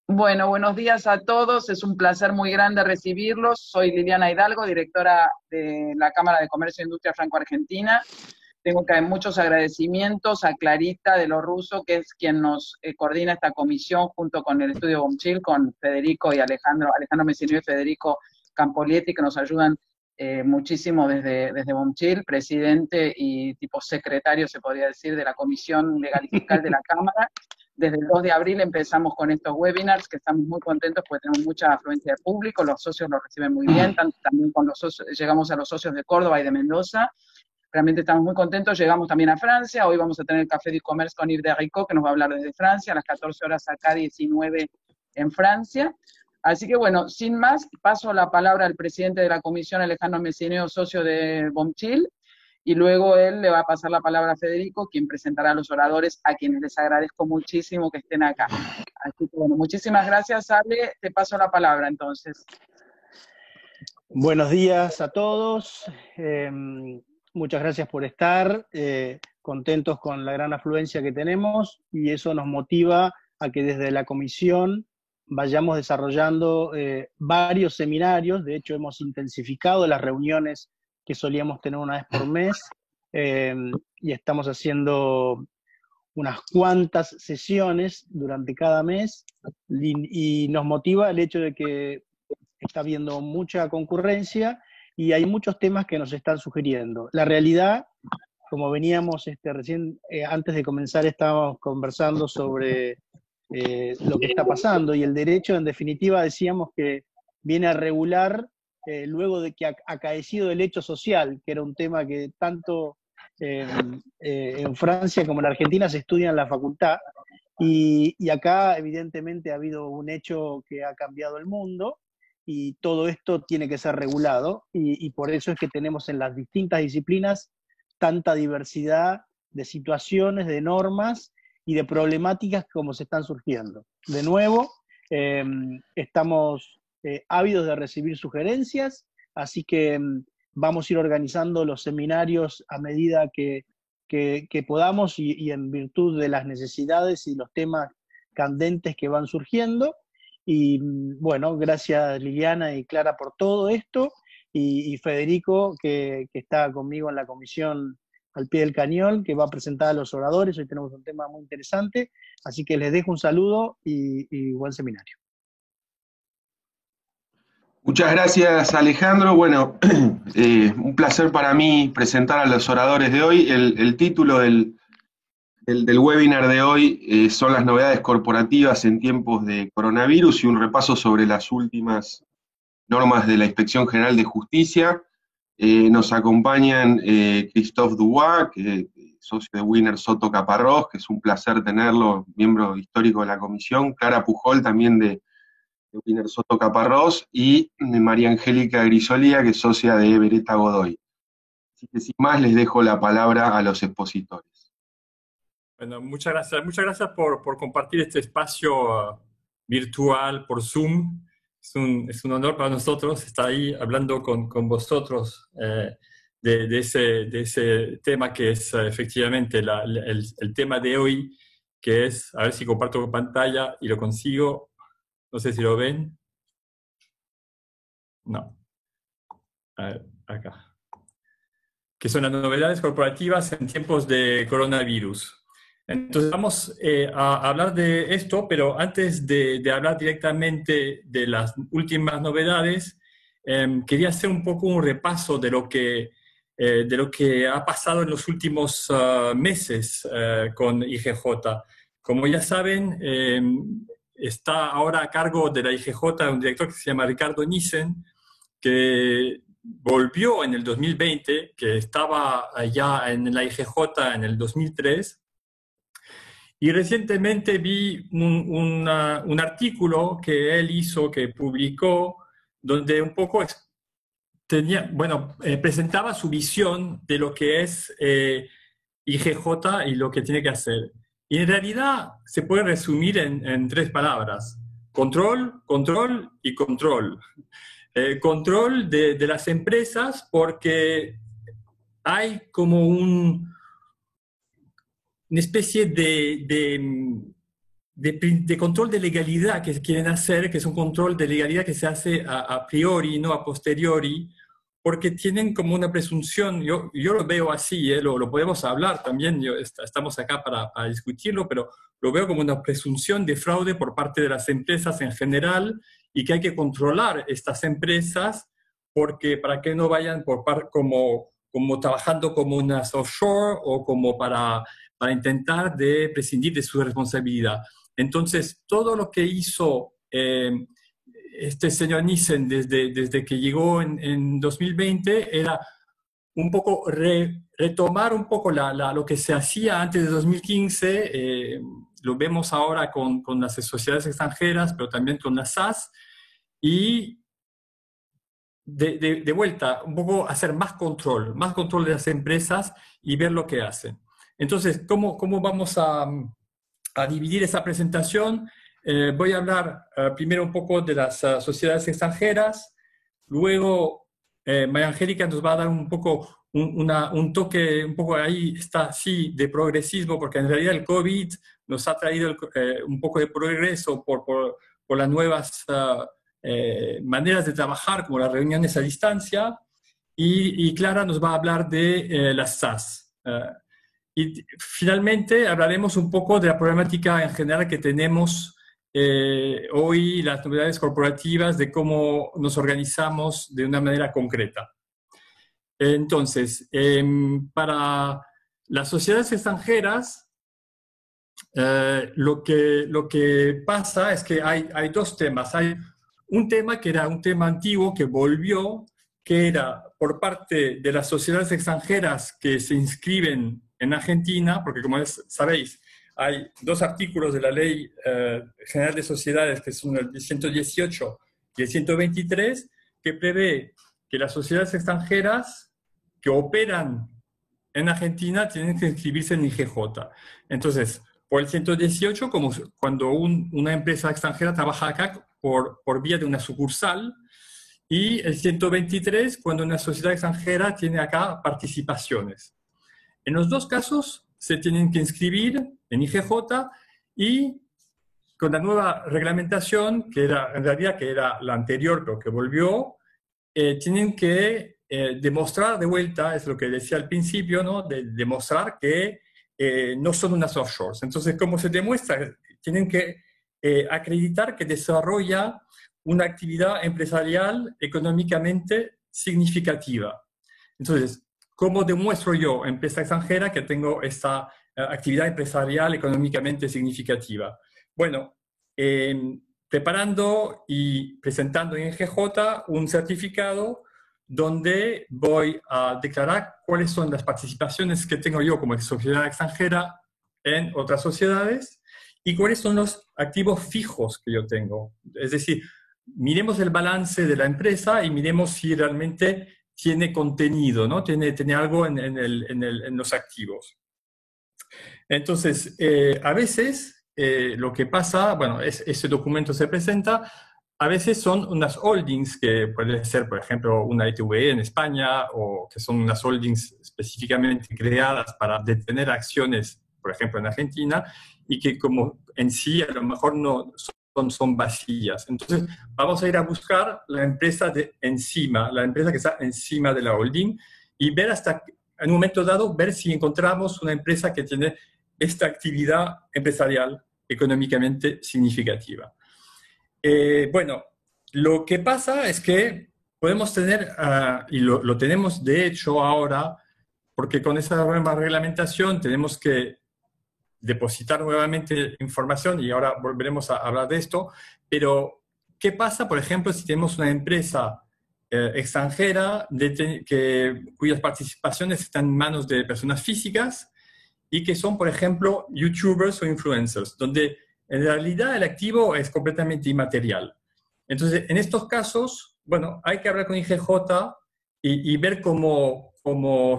Bueno, buenos días a todos. Es un placer muy grande recibirlos. Soy Liliana Hidalgo, directora de la Cámara de Comercio e Industria Franco-Argentina. Tengo que dar muchos agradecimientos a Clarita de lo Russo, que es quien nos coordina esta comisión junto con el Estudio Bomchil, con Federico y Alejandro Messinio y Federico Campolietti, que nos ayudan muchísimo desde Bomchil, presidente y tipo secretario, se podría decir, de la Comisión Legal y Fiscal de la Cámara. Desde el 2 de abril empezamos con estos webinars, que estamos muy contentos porque tenemos mucha afluencia de público, los socios lo reciben muy bien, también con los socios, llegamos a los socios de Córdoba y de Mendoza. Realmente estamos muy contentos, llegamos también a Francia, hoy vamos a tener el Café du Commerce con Yves Derricot, que nos va a hablar desde Francia, a las 14 horas acá, 19 en Francia. Así que bueno, sin más, paso la palabra al presidente de la comisión, Alejandro Messineo, socio de Bomchil, y luego él le va a pasar la palabra a Federico, quien presentará a los oradores, a quienes les agradezco muchísimo que estén acá. Así que bueno, muchísimas gracias, Ale, te paso la palabra entonces. Buenos días a todos, muchas gracias por estar, contentos con la gran afluencia que tenemos y eso nos motiva a que desde la comisión vayamos desarrollando varios seminarios. De hecho hemos intensificado las reuniones que solíamos tener una vez por mes y estamos haciendo unas cuantas sesiones durante cada mes y nos motiva el hecho de que está habiendo mucha concurrencia y hay muchos temas que nos están sugiriendo. La realidad, como veníamos recién, antes de comenzar estábamos conversando sobre lo que está pasando, y el derecho en definitiva decíamos que viene a regular luego de que ha acaecido el hecho social, que era un tema que tanto en Francia como en Argentina se estudia en la facultad, y acá evidentemente ha habido un hecho que ha cambiado el mundo, y todo esto tiene que ser regulado, y por eso es que tenemos en las distintas disciplinas tanta diversidad de situaciones, de normas y de problemáticas como se están surgiendo. De nuevo, estamos ávidos de recibir sugerencias, así que vamos a ir organizando los seminarios a medida que podamos y en virtud de las necesidades y los temas candentes que van surgiendo. Y bueno, gracias Liliana y Clara por todo esto, y Federico, que está conmigo en la comisión al pie del cañón, que va a presentar a los oradores. Hoy tenemos un tema muy interesante, así que les dejo un saludo y buen seminario. Muchas gracias, Alejandro. Bueno, un placer para mí presentar a los oradores de hoy. El título del webinar de hoy son las novedades corporativas en tiempos de coronavirus y un repaso sobre las últimas normas de la Inspección General de Justicia. Nos acompañan Christophe Dubois, que socio de Wiener Soto Caparrós, que es un placer tenerlo, miembro histórico de la comisión, Clara Pujol, también de Wiener Soto Caparrós, y María Angélica Grisolía, que es socia de Beretta Godoy. Así que sin más les dejo la palabra a los expositores. Bueno, muchas gracias por compartir este espacio virtual por Zoom. Es un honor para nosotros estar ahí hablando con vosotros de ese tema que es efectivamente el tema de hoy, que es, a ver si comparto pantalla y lo consigo, no sé si lo ven. No. A ver, acá. Que son las novedades corporativas en tiempos de coronavirus. Entonces vamos a hablar de esto, pero antes de hablar directamente de las últimas novedades, quería hacer un poco un repaso de lo que ha pasado en los últimos meses con IGJ. Como ya saben, está ahora a cargo de la IGJ un director que se llama Ricardo Nissen, que volvió en el 2020, que estaba allá en la IGJ en el 2003, y recientemente vi un artículo que él hizo, que publicó, donde un poco presentaba su visión de lo que es IGJ y lo que tiene que hacer. Y en realidad se puede resumir en tres palabras: control, control y control. Control de las empresas, porque hay como una especie de de control de legalidad que quieren hacer, que es un control de legalidad que se hace a priori, no a posteriori, porque tienen como una presunción, yo lo veo así, lo podemos hablar también, estamos acá para discutirlo, pero lo veo como una presunción de fraude por parte de las empresas en general y que hay que controlar estas empresas porque para que no vayan como trabajando como unas offshore o como para intentar de prescindir de su responsabilidad. Entonces, todo lo que hizo este señor Nissen desde que llegó en 2020 era un poco retomar un poco lo que se hacía antes de 2015, lo vemos ahora con las sociedades extranjeras, pero también con las SAS, y de vuelta, un poco hacer más control de las empresas y ver lo que hacen. Entonces, ¿cómo vamos a dividir esa presentación? Voy a hablar primero un poco de las sociedades extranjeras, luego María Angélica nos va a dar un poco un toque, un poco ahí está, sí, de progresismo, porque en realidad el COVID nos ha traído un poco de progreso por las nuevas maneras de trabajar, como las reuniones a distancia, y Clara nos va a hablar de las SAS. Y finalmente hablaremos un poco de la problemática en general que tenemos hoy, las novedades corporativas, de cómo nos organizamos de una manera concreta. Entonces, para las sociedades extranjeras, lo que pasa es que hay dos temas. Hay un tema que era un tema antiguo que volvió, que era por parte de las sociedades extranjeras que se inscriben en Argentina, porque como sabéis, hay dos artículos de la Ley General de Sociedades, que son el 118 y el 123, que prevé que las sociedades extranjeras que operan en Argentina tienen que inscribirse en IGJ. Entonces, por el 118, como cuando una empresa extranjera trabaja acá por vía de una sucursal, y el 123, cuando una sociedad extranjera tiene acá participaciones. En los dos casos se tienen que inscribir en IGJ y con la nueva reglamentación, que era en realidad que era la anterior, pero que volvió, tienen que demostrar de vuelta, es lo que decía al principio, ¿no? Demostrar que no son unas offshores. Entonces, ¿cómo se demuestra? Tienen que acreditar que desarrolla una actividad empresarial económicamente significativa. Entonces, ¿cómo demuestro yo, empresa extranjera, que tengo esta actividad empresarial económicamente significativa? Bueno, preparando y presentando en IGJ un certificado donde voy a declarar cuáles son las participaciones que tengo yo como sociedad extranjera en otras sociedades y cuáles son los activos fijos que yo tengo. Es decir, miremos el balance de la empresa y miremos si realmente tiene contenido, ¿no? Tiene algo en los activos. Entonces, a veces lo que pasa, bueno, ese documento se presenta, a veces son unas holdings que puede ser, por ejemplo, una ITV en España o que son unas holdings específicamente creadas para detener acciones, por ejemplo, en Argentina, y que como en sí a lo mejor no son vacías. Entonces, vamos a ir a buscar la empresa la empresa que está encima de la holding y ver hasta, en un momento dado, ver si encontramos una empresa que tiene esta actividad empresarial económicamente significativa. Bueno, lo que pasa es que podemos tener, y lo tenemos de hecho ahora, porque con esa nueva reglamentación tenemos que depositar nuevamente información y ahora volveremos a hablar de esto, pero ¿qué pasa, por ejemplo, si tenemos una empresa extranjera cuyas participaciones están en manos de personas físicas y que son, por ejemplo, youtubers o influencers, donde en realidad el activo es completamente inmaterial? Entonces, en estos casos, bueno, hay que hablar con IGJ y ver cómo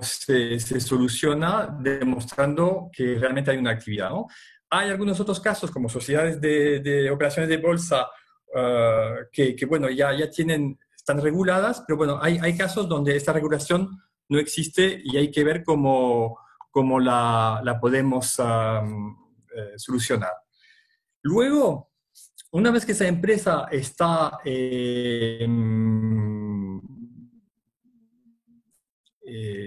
se soluciona demostrando que realmente hay una actividad, ¿no? Hay algunos otros casos, como sociedades de operaciones de bolsa, que bueno, ya están reguladas, pero bueno, hay casos donde esta regulación no existe y hay que ver cómo la podemos solucionar. Luego, una vez que esa empresa está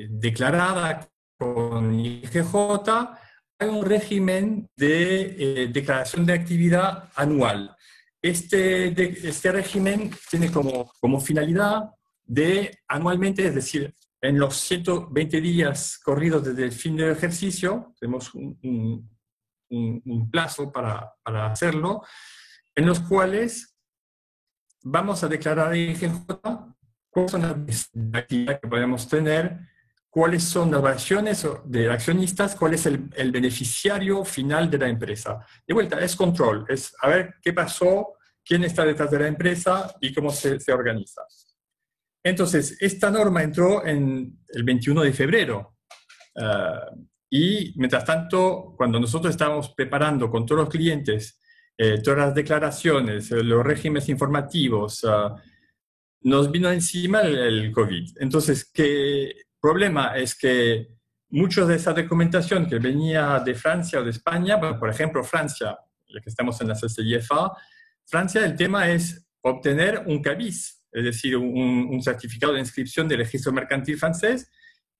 declarada con IGJ, hay un régimen de declaración de actividad anual. Este régimen tiene como finalidad de anualmente, es decir, en los 120 días corridos desde el fin del ejercicio, tenemos un plazo para hacerlo, en los cuales vamos a declarar en IGJ cuáles son las actividades que podemos tener, cuáles son las variaciones de accionistas, cuál es el beneficiario final de la empresa. De vuelta, es control, es a ver qué pasó, quién está detrás de la empresa y cómo se organiza. Entonces, esta norma entró en el 21 de febrero. Y mientras tanto, cuando nosotros estábamos preparando con todos los clientes todas las declaraciones, los regímenes informativos, nos vino encima el COVID. Entonces, ¿qué problema? Es que mucha de esa documentación que venía de Francia o de España, bueno, por ejemplo, Francia, ya que estamos en la CCIFA, Francia, el tema es obtener un CABIS, es decir, un certificado de inscripción del registro mercantil francés,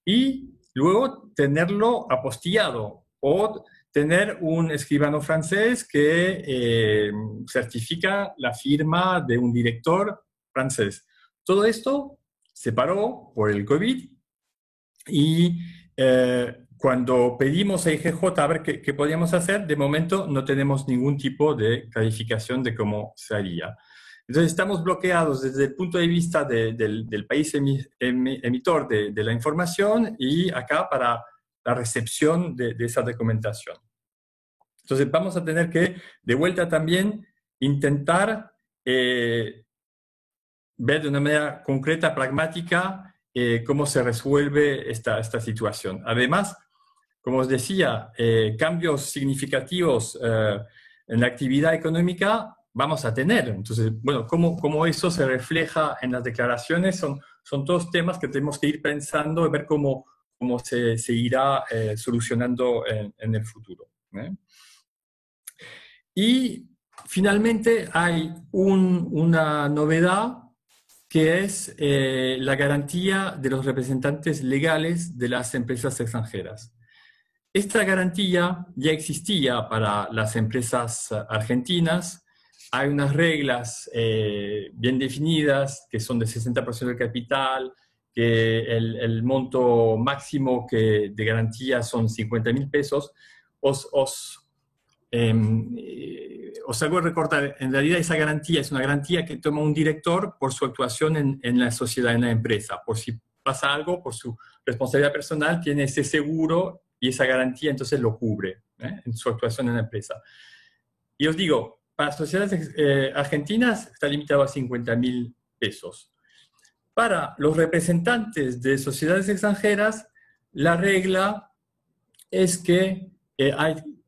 y luego tenerlo apostillado o tener un escribano francés que certifica la firma de un director francés. Todo esto se paró por el COVID y cuando pedimos a IGJ a ver qué podíamos hacer, de momento no tenemos ningún tipo de clarificación de cómo se haría. Entonces estamos bloqueados desde el punto de vista del país emitor de la información y acá para la recepción de esa documentación. Entonces vamos a tener que, de vuelta también, intentar ver de una manera concreta, pragmática, cómo se resuelve esta situación. Además, como os decía, cambios significativos en la actividad económica vamos a tener. Entonces, bueno, cómo eso se refleja en las declaraciones son todos temas que tenemos que ir pensando y ver cómo se irá solucionando en el futuro. Y finalmente hay una novedad que es la garantía de los representantes legales de las empresas extranjeras. Esta garantía ya existía para las empresas argentinas. Hay unas reglas bien definidas que son de 60% del capital, que el monto máximo de garantía son 50.000 pesos. Os hago recordar, en realidad esa garantía es una garantía que toma un director por su actuación en la sociedad, en la empresa. Por si pasa algo, por su responsabilidad personal, tiene ese seguro y esa garantía entonces lo cubre en su actuación en la empresa. Y os digo, para sociedades argentinas está limitado a 50.000 pesos. Para los representantes de sociedades extranjeras, la regla es que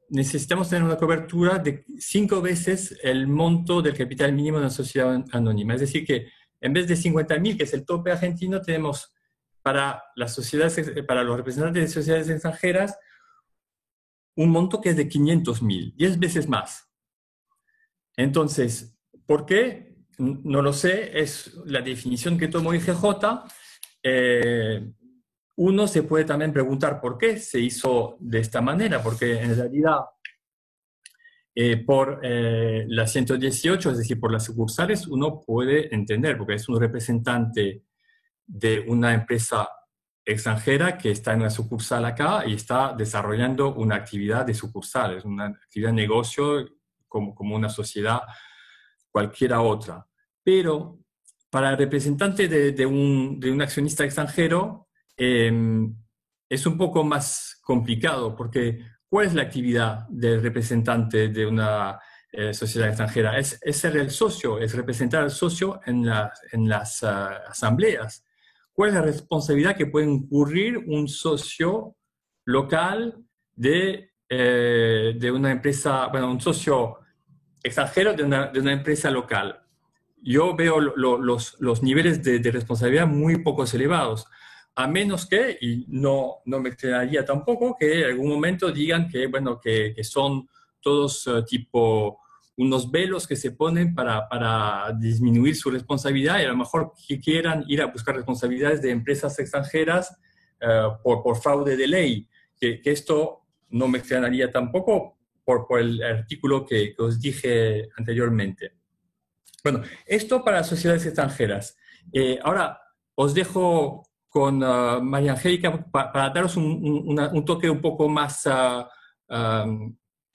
necesitamos tener una cobertura de 5 veces el monto del capital mínimo de una sociedad anónima. Es decir, que en vez de 50.000, que es el tope argentino, tenemos para los representantes de sociedades extranjeras un monto que es de 500.000, 10 veces más. Entonces, ¿por qué? No lo sé, es la definición que tomó IGJ. Uno se puede también preguntar por qué se hizo de esta manera, porque en realidad por la 118, es decir, por las sucursales, uno puede entender, porque es un representante de una empresa extranjera que está en una sucursal acá y está desarrollando una actividad de sucursales, una actividad de negocio como una sociedad cualquiera otra. Pero para el representante de un accionista extranjero es un poco más complicado, porque ¿cuál es la actividad del representante de una sociedad extranjera? Es ser el socio, es representar al socio en las asambleas. ¿Cuál es la responsabilidad que puede incurrir un socio local de una empresa, bueno, un socio extranjero de una empresa local? Yo veo los niveles de responsabilidad muy poco elevados, a menos que, y no me extrañaría tampoco, que en algún momento digan que, bueno, que son todos tipo unos velos que se ponen para disminuir su responsabilidad y a lo mejor que quieran ir a buscar responsabilidades de empresas extranjeras por fraude de ley, que esto no me extrañaría tampoco por el artículo que os dije anteriormente. Bueno, esto para sociedades extranjeras. Ahora os dejo con María Angélica para daros un toque un poco más,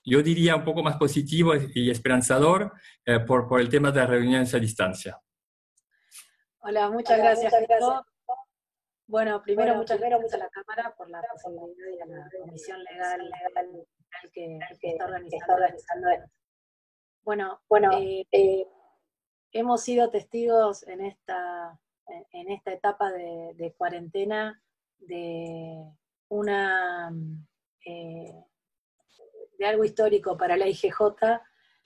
yo diría un poco más positivo y esperanzador por el tema de las reuniones a distancia. Hola, muchas gracias. Bueno, primero muchas gracias a la Cámara por la posibilidad y a la Comisión Legal que está organizando esto. Bueno, hemos sido testigos en esta etapa de cuarentena de algo histórico para la IGJ,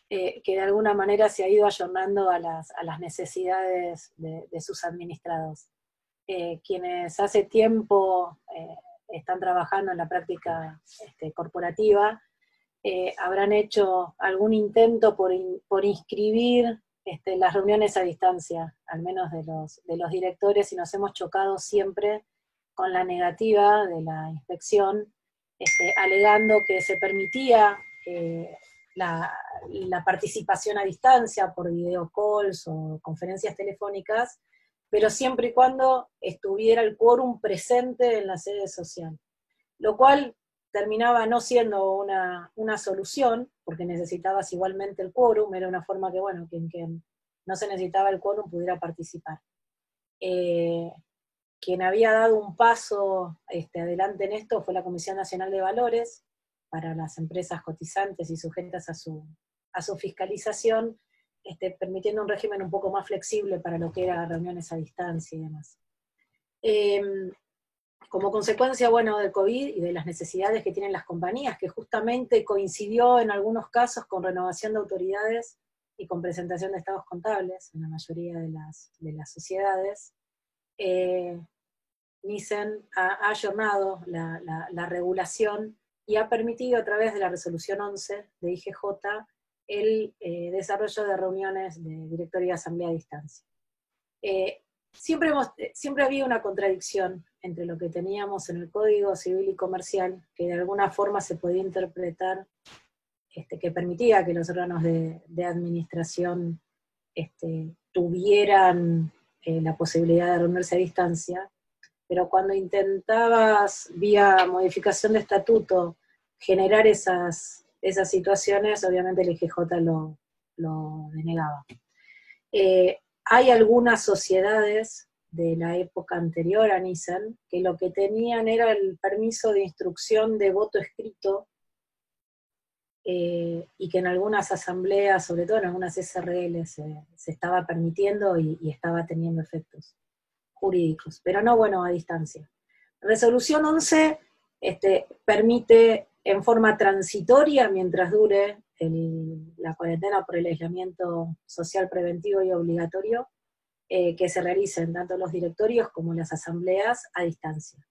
que de alguna manera se ha ido ayornando a las necesidades de sus administrados. Quienes hace tiempo están trabajando en la práctica corporativa, habrán hecho algún intento por inscribir las reuniones a distancia, al menos de los directores, y nos hemos chocado siempre con la negativa de la inspección, alegando que se permitía la participación a distancia por videocalls o conferencias telefónicas, pero siempre y cuando estuviera el quórum presente en la sede social, lo cual terminaba no siendo una solución, porque necesitabas igualmente el quórum, era una forma que, bueno, quien no se necesitaba el quórum pudiera participar. Quien había dado un paso adelante en esto fue la Comisión Nacional de Valores, para las empresas cotizantes y sujetas a su fiscalización, permitiendo un régimen un poco más flexible para lo que era reuniones a distancia y demás. Como consecuencia, bueno, del COVID y de las necesidades que tienen las compañías, que justamente coincidió en algunos casos con renovación de autoridades y con presentación de estados contables en la mayoría de las sociedades, NICEN ha ayornado la regulación y ha permitido a través de la resolución 11 de IGJ el desarrollo de reuniones de directorio y asamblea a distancia. Siempre había una contradicción entre lo que teníamos en el Código Civil y Comercial, que de alguna forma se podía interpretar, que permitía que los órganos de administración tuvieran la posibilidad de reunirse a distancia, pero cuando intentabas, vía modificación de estatuto, generar esas situaciones, obviamente el IGJ lo denegaba. Hay algunas sociedades de la época anterior a NICEN que lo que tenían era el permiso de instrucción de voto escrito, y que en algunas asambleas, sobre todo en algunas SRL, se estaba permitiendo y estaba teniendo efectos jurídicos, pero no, bueno, a distancia. Resolución 11 permite en forma transitoria, mientras dure la cuarentena por el aislamiento social preventivo y obligatorio, que se realicen tanto los directorios como las asambleas a distancia.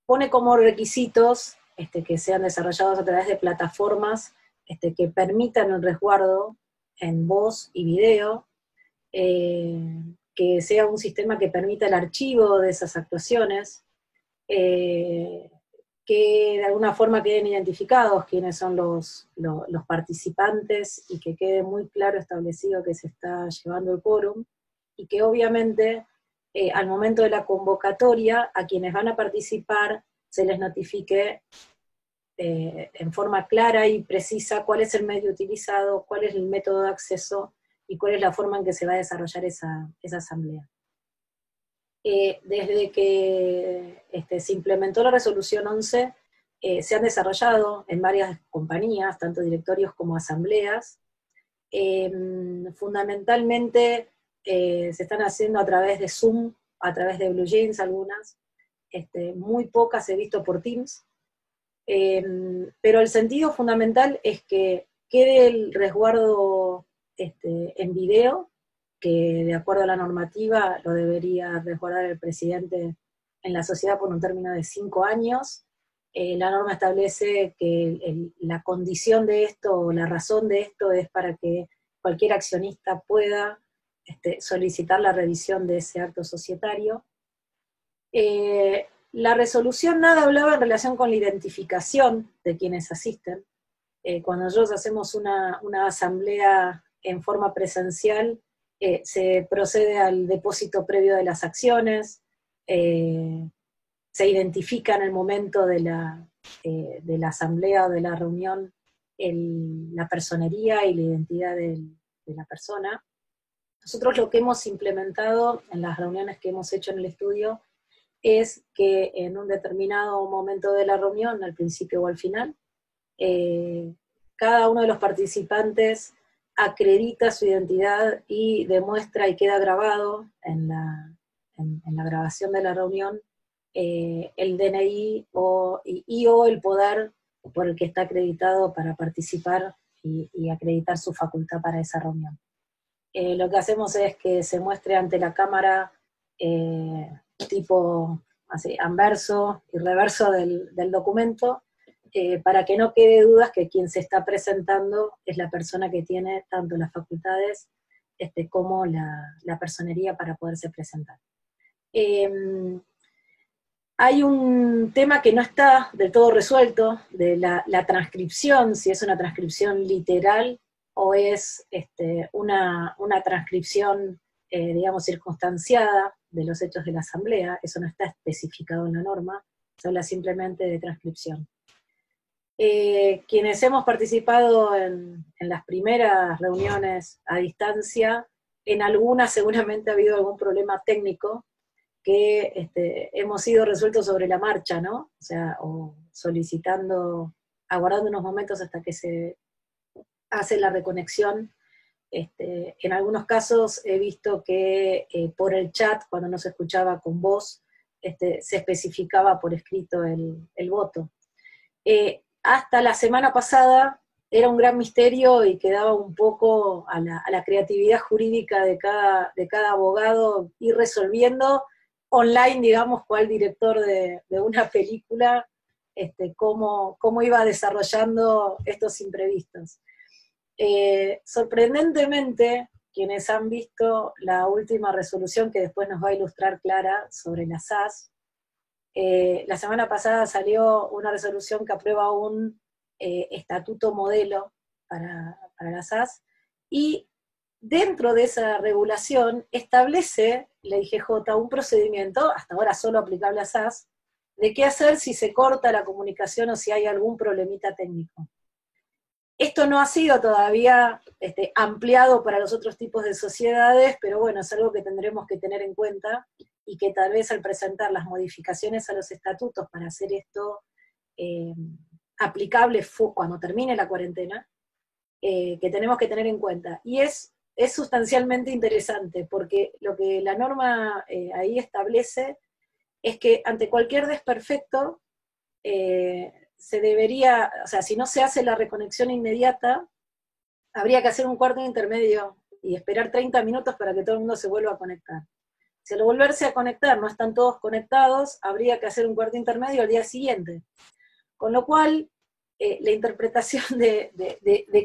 Pone como requisitos que sean desarrollados a través de plataformas que permitan el resguardo en voz y video, que sea un sistema que permita el archivo de esas actuaciones, que de alguna forma queden identificados quiénes son los participantes y que quede muy claro establecido que se está llevando el quórum, y que obviamente al momento de la convocatoria a quienes van a participar se les notifique en forma clara y precisa cuál es el medio utilizado, cuál es el método de acceso y cuál es la forma en que se va a desarrollar esa asamblea. Desde que se implementó la resolución 11, se han desarrollado en varias compañías, tanto directorios como asambleas. Fundamentalmente se están haciendo a través de Zoom, a través de Blue Jeans algunas, muy pocas he visto por Teams, pero el sentido fundamental es que quede el resguardo en video, que de acuerdo a la normativa lo debería resguardar el presidente en la sociedad por un término de 5 años, la norma establece que la condición de esto, o la razón de esto, es para que cualquier accionista pueda solicitar la revisión de ese acto societario. La resolución nada hablaba en relación con la identificación de quienes asisten. Cuando nosotros hacemos una asamblea en forma presencial, se procede al depósito previo de las acciones, se identifica en el momento de la asamblea o de la reunión la personería y la identidad de la persona. Nosotros lo que hemos implementado en las reuniones que hemos hecho en el estudio es que en un determinado momento de la reunión, al principio o al final, cada uno de los participantes acredita su identidad y demuestra y queda grabado en la grabación de la reunión el DNI o el poder por el que está acreditado para participar y acreditar su facultad para esa reunión. Lo que hacemos es que se muestre ante la cámara tipo así, anverso y reverso del documento, para que no quede dudas que quien se está presentando es la persona que tiene tanto las facultades como la personería para poderse presentar. Hay un tema que no está del todo resuelto, de la transcripción, si es una transcripción literal o es una transcripción, digamos, circunstanciada de los hechos de la asamblea. Eso no está especificado en la norma, se habla simplemente de transcripción. Quienes hemos participado en las primeras reuniones a distancia, en algunas seguramente ha habido algún problema técnico que hemos sido resueltos sobre la marcha, ¿no? O sea, o solicitando, aguardando unos momentos hasta que se hace la reconexión. En algunos casos he visto que por el chat, cuando no se escuchaba con voz, se especificaba por escrito el voto. Hasta la semana pasada era un gran misterio y quedaba un poco a la creatividad jurídica de cada abogado ir resolviendo online, digamos, cual director de una película, cómo iba desarrollando estos imprevistos. Sorprendentemente, quienes han visto la última resolución que después nos va a ilustrar Clara sobre la SAS, la semana pasada salió una resolución que aprueba un estatuto modelo para la SAS, y dentro de esa regulación establece la IGJ un procedimiento, hasta ahora solo aplicable a SAS, de qué hacer si se corta la comunicación o si hay algún problemita técnico. Esto no ha sido todavía ampliado para los otros tipos de sociedades, pero bueno, es algo que tendremos que tener en cuenta, y que tal vez al presentar las modificaciones a los estatutos para hacer esto aplicable cuando termine la cuarentena, que tenemos que tener en cuenta. Y es sustancialmente interesante, porque lo que la norma ahí establece es que ante cualquier desperfecto, se debería, o sea, si no se hace la reconexión inmediata, habría que hacer un cuarto intermedio y esperar 30 minutos para que todo el mundo se vuelva a conectar. Si al volverse a conectar no están todos conectados, habría que hacer un cuarto intermedio al día siguiente. Con lo cual, la interpretación de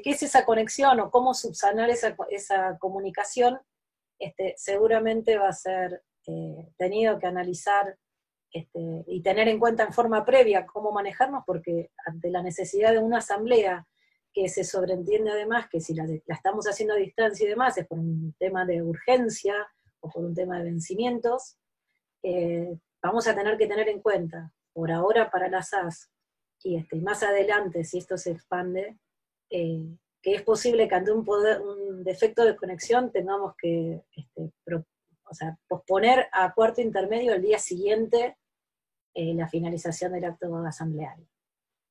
qué es esa conexión o cómo subsanar esa comunicación, seguramente va a ser tenido que analizar y tener en cuenta en forma previa cómo manejarnos, porque ante la necesidad de una asamblea, que se sobreentiende además que si la estamos haciendo a distancia y demás, es por un tema de urgencia o por un tema de vencimientos, vamos a tener que tener en cuenta, por ahora para la SAS, y más adelante, si esto se expande, que es posible que ante un defecto de conexión tengamos que posponer a cuarto intermedio el día siguiente la finalización del acto asambleario.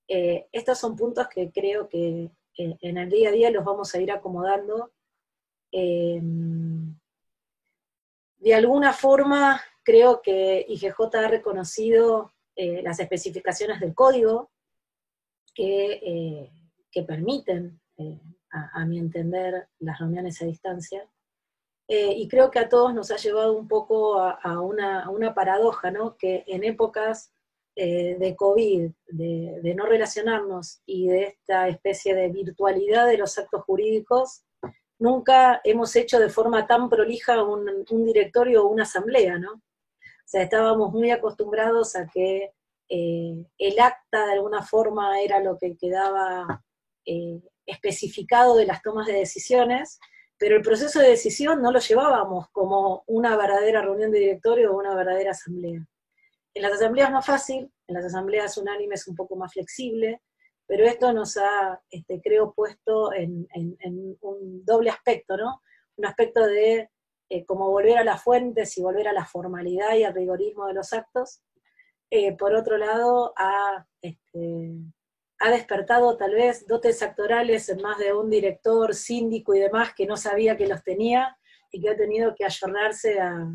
Estos son puntos que creo que en el día a día los vamos a ir acomodando. De alguna forma, creo que IGJ ha reconocido las especificaciones del código que permiten, a mi entender, las reuniones a distancia. Y creo que a todos nos ha llevado un poco a una paradoja, ¿no? Que en épocas de COVID, de no relacionarnos y de esta especie de virtualidad de los actos jurídicos, nunca hemos hecho de forma tan prolija un directorio o una asamblea, ¿no? O sea, estábamos muy acostumbrados a que el acta de alguna forma era lo que quedaba especificado de las tomas de decisiones, pero el proceso de decisión no lo llevábamos como una verdadera reunión de directorio o una verdadera asamblea. En las asambleas es más fácil, en las asambleas unánimes es un poco más flexible, pero esto nos ha, creo, puesto en un doble aspecto, ¿no? Un aspecto de como volver a las fuentes y volver a la formalidad y al rigorismo de los actos. Por otro lado, ha despertado tal vez dotes actorales en más de un director, síndico y demás que no sabía que los tenía y que ha tenido que ayornarse a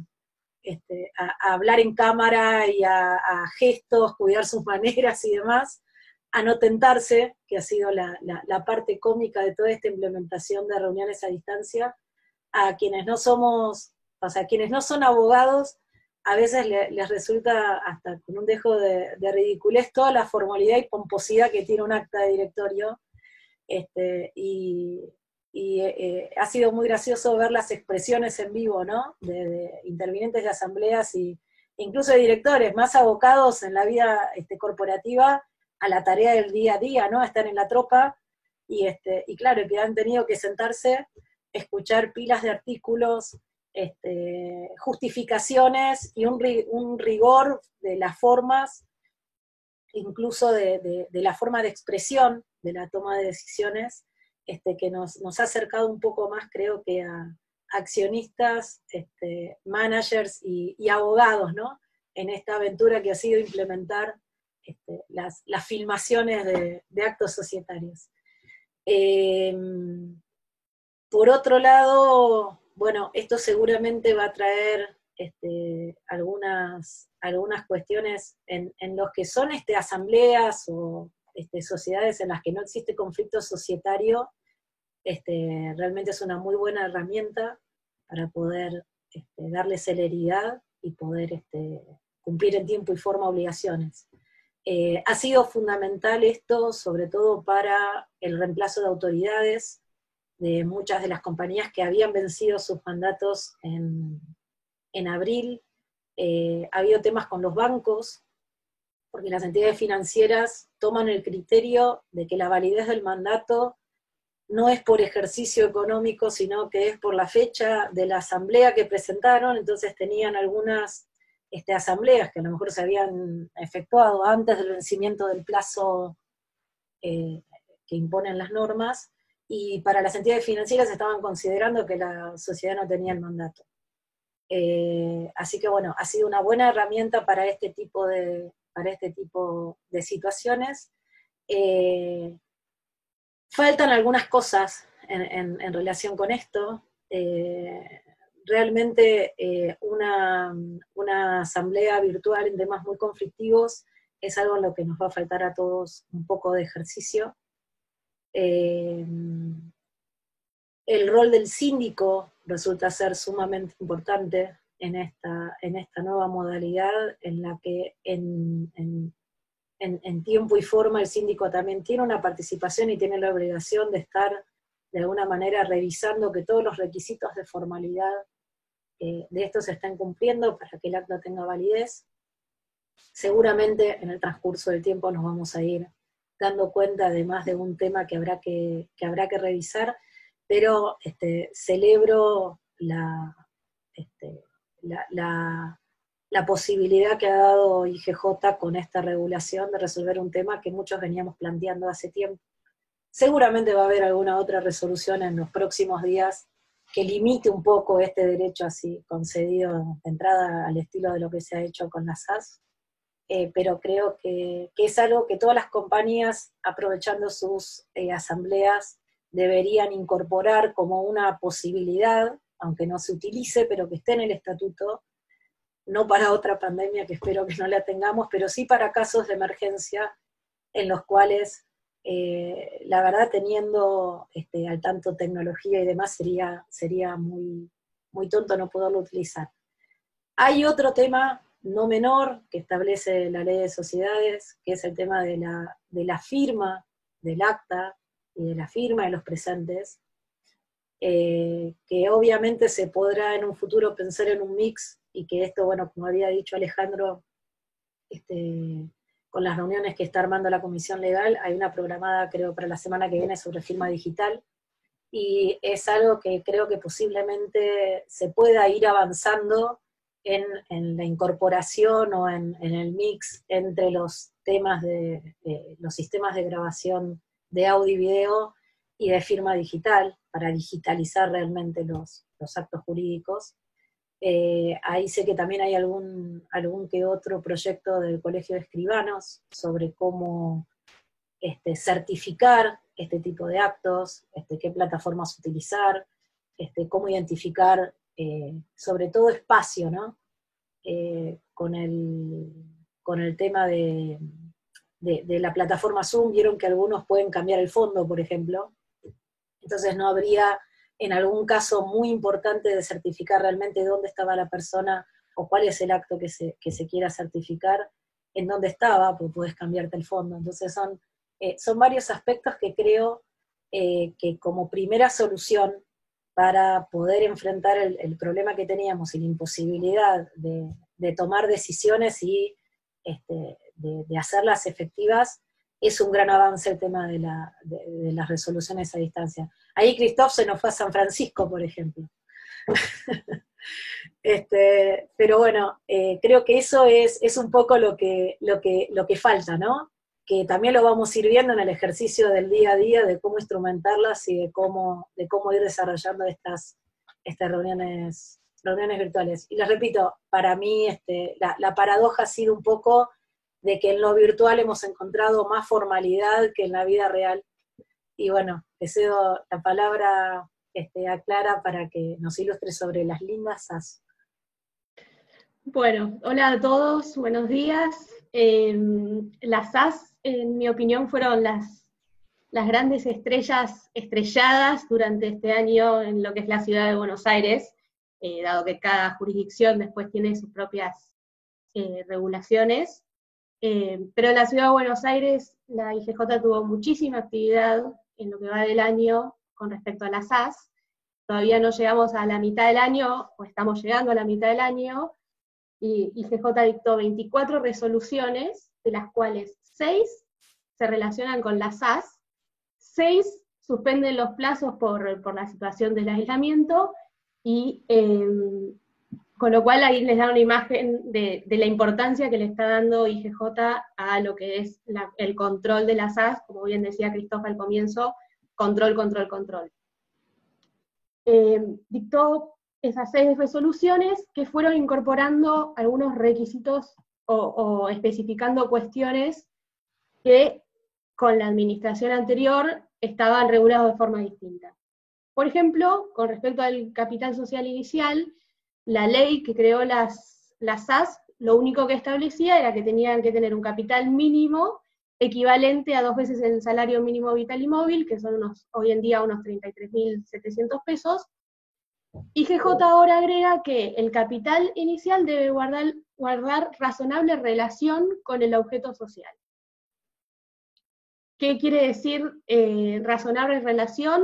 hablar en cámara y a gestos, cuidar sus maneras y demás, a no tentarse, que ha sido la parte cómica de toda esta implementación de reuniones a distancia, a quienes no somos, o sea, quienes no son abogados, a veces les resulta hasta con un dejo de ridiculez toda la formalidad y pomposidad que tiene un acta de directorio, ha sido muy gracioso ver las expresiones en vivo, ¿no? De intervinientes de asambleas e incluso de directores más abocados en la vida corporativa a la tarea del día a día, ¿no? A estar en la tropa, y claro, que han tenido que sentarse, escuchar pilas de artículos, justificaciones y un rigor de las formas, incluso de la forma de expresión de la toma de decisiones, que nos ha acercado un poco más, creo que a accionistas, managers y abogados, ¿no? En esta aventura que ha sido implementar las filmaciones de actos societarios. Por otro lado, bueno, esto seguramente va a traer algunas cuestiones en los que son asambleas o sociedades en las que no existe conflicto societario. Realmente es una muy buena herramienta para poder darle celeridad y poder cumplir en tiempo y forma obligaciones. Ha sido fundamental esto, sobre todo para el reemplazo de autoridades de muchas de las compañías que habían vencido sus mandatos en abril. Ha habido temas con los bancos, porque las entidades financieras toman el criterio de que la validez del mandato no es por ejercicio económico, sino que es por la fecha de la asamblea que presentaron. Entonces tenían algunas asambleas que a lo mejor se habían efectuado antes del vencimiento del plazo que imponen las normas, y para las entidades financieras estaban considerando que la sociedad no tenía el mandato. Así que bueno, ha sido una buena herramienta para este tipo de situaciones. Faltan algunas cosas en relación con esto. Realmente una asamblea virtual en temas muy conflictivos es algo en lo que nos va a faltar a todos un poco de ejercicio. El rol del síndico resulta ser sumamente importante en esta nueva modalidad, en la que en tiempo y forma el síndico también tiene una participación y tiene la obligación de estar de alguna manera revisando que todos los requisitos de formalidad de estos se estén cumpliendo para que el acta tenga validez. Seguramente en el transcurso del tiempo nos vamos a ir dando cuenta de más de un tema que habrá que revisar, pero celebro la posibilidad que ha dado IGJ con esta regulación de resolver un tema que muchos veníamos planteando hace tiempo. Seguramente va a haber alguna otra resolución en los próximos días que limite un poco este derecho así concedido de entrada al estilo de lo que se ha hecho con las SAS, pero creo que es algo que todas las compañías, aprovechando sus asambleas, deberían incorporar como una posibilidad, aunque no se utilice, pero que esté en el estatuto, no para otra pandemia que espero que no la tengamos, pero sí para casos de emergencia en los cuales, la verdad, teniendo al tanto tecnología y demás, sería muy, muy tonto no poderlo utilizar. Hay otro tema no menor que establece la ley de sociedades, que es el tema de la firma del acta y de la firma de los presentes, que obviamente se podrá en un futuro pensar en un mix, y que esto, bueno, como había dicho Alejandro, con las reuniones que está armando la Comisión Legal, hay una programada, creo, para la semana que viene sobre firma digital, y es algo que creo que posiblemente se pueda ir avanzando en la incorporación o en el mix entre los temas de los sistemas de grabación de audio y video y de firma digital, para digitalizar realmente los actos jurídicos. Ahí sé que también hay algún que otro proyecto del Colegio de Escribanos sobre cómo certificar este tipo de actos, qué plataformas utilizar, cómo identificar, sobre todo espacio, ¿no? Con el tema de la plataforma Zoom, vieron que algunos pueden cambiar el fondo, por ejemplo, entonces no habría, en algún caso muy importante, de certificar realmente dónde estaba la persona, o cuál es el acto que se quiera certificar, en dónde estaba, porque puedes cambiarte el fondo. Entonces son varios aspectos que creo que como primera solución para poder enfrentar el problema que teníamos y la imposibilidad de tomar decisiones y de hacerlas efectivas, es un gran avance el tema de las resoluciones a distancia. Ahí Christophe se nos fue a San Francisco, por ejemplo. Pero bueno, creo que eso es un poco lo que falta, ¿no? Que también lo vamos a ir viendo en el ejercicio del día a día, de cómo instrumentarlas y de cómo ir desarrollando estas reuniones virtuales. Y les repito, para mí la paradoja ha sido un poco de que en lo virtual hemos encontrado más formalidad que en la vida real. Y bueno, le cedo la palabra a Clara para que nos ilustre sobre las lindas SAS. Bueno, hola a todos, buenos días. Las SAS, en mi opinión, fueron las grandes estrellas estrelladas durante este año en lo que es la ciudad de Buenos Aires, dado que cada jurisdicción después tiene sus propias regulaciones. Pero en la ciudad de Buenos Aires la IGJ tuvo muchísima actividad en lo que va del año con respecto a las SAS. Todavía no llegamos a la mitad del año, o estamos llegando a la mitad del año, y IGJ dictó 24 resoluciones, de las cuales 6 se relacionan con las SAS, 6 suspenden los plazos por la situación del aislamiento, y con lo cual ahí les da una imagen de la importancia que le está dando IGJ a lo que es el control de las SAS, como bien decía Christophe al comienzo, control, control, control. Dictó esas 6 resoluciones que fueron incorporando algunos requisitos o especificando cuestiones que con la administración anterior estaban regulados de forma distinta. Por ejemplo, con respecto al capital social inicial, la ley que creó las SAS, lo único que establecía era que tenían que tener un capital mínimo equivalente a 2 veces el salario mínimo vital y móvil, que son hoy en día unos 33.700 pesos. IGJ ahora agrega que el capital inicial debe guardar razonable relación con el objeto social. ¿Qué quiere decir razonable relación?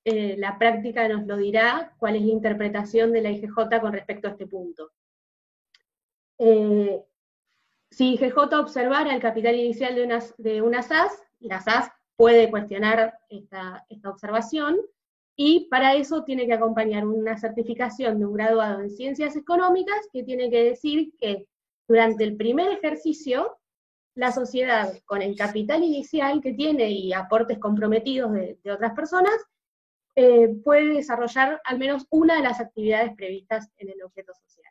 La práctica nos lo dirá, cuál es la interpretación de la IGJ con respecto a este punto. Si IGJ observara el capital inicial de una SAS, la SAS puede cuestionar esta observación, y para eso tiene que acompañar una certificación de un graduado en Ciencias Económicas, que tiene que decir que durante el primer ejercicio, la sociedad, con el capital inicial que tiene y aportes comprometidos de otras personas, puede desarrollar al menos una de las actividades previstas en el objeto social.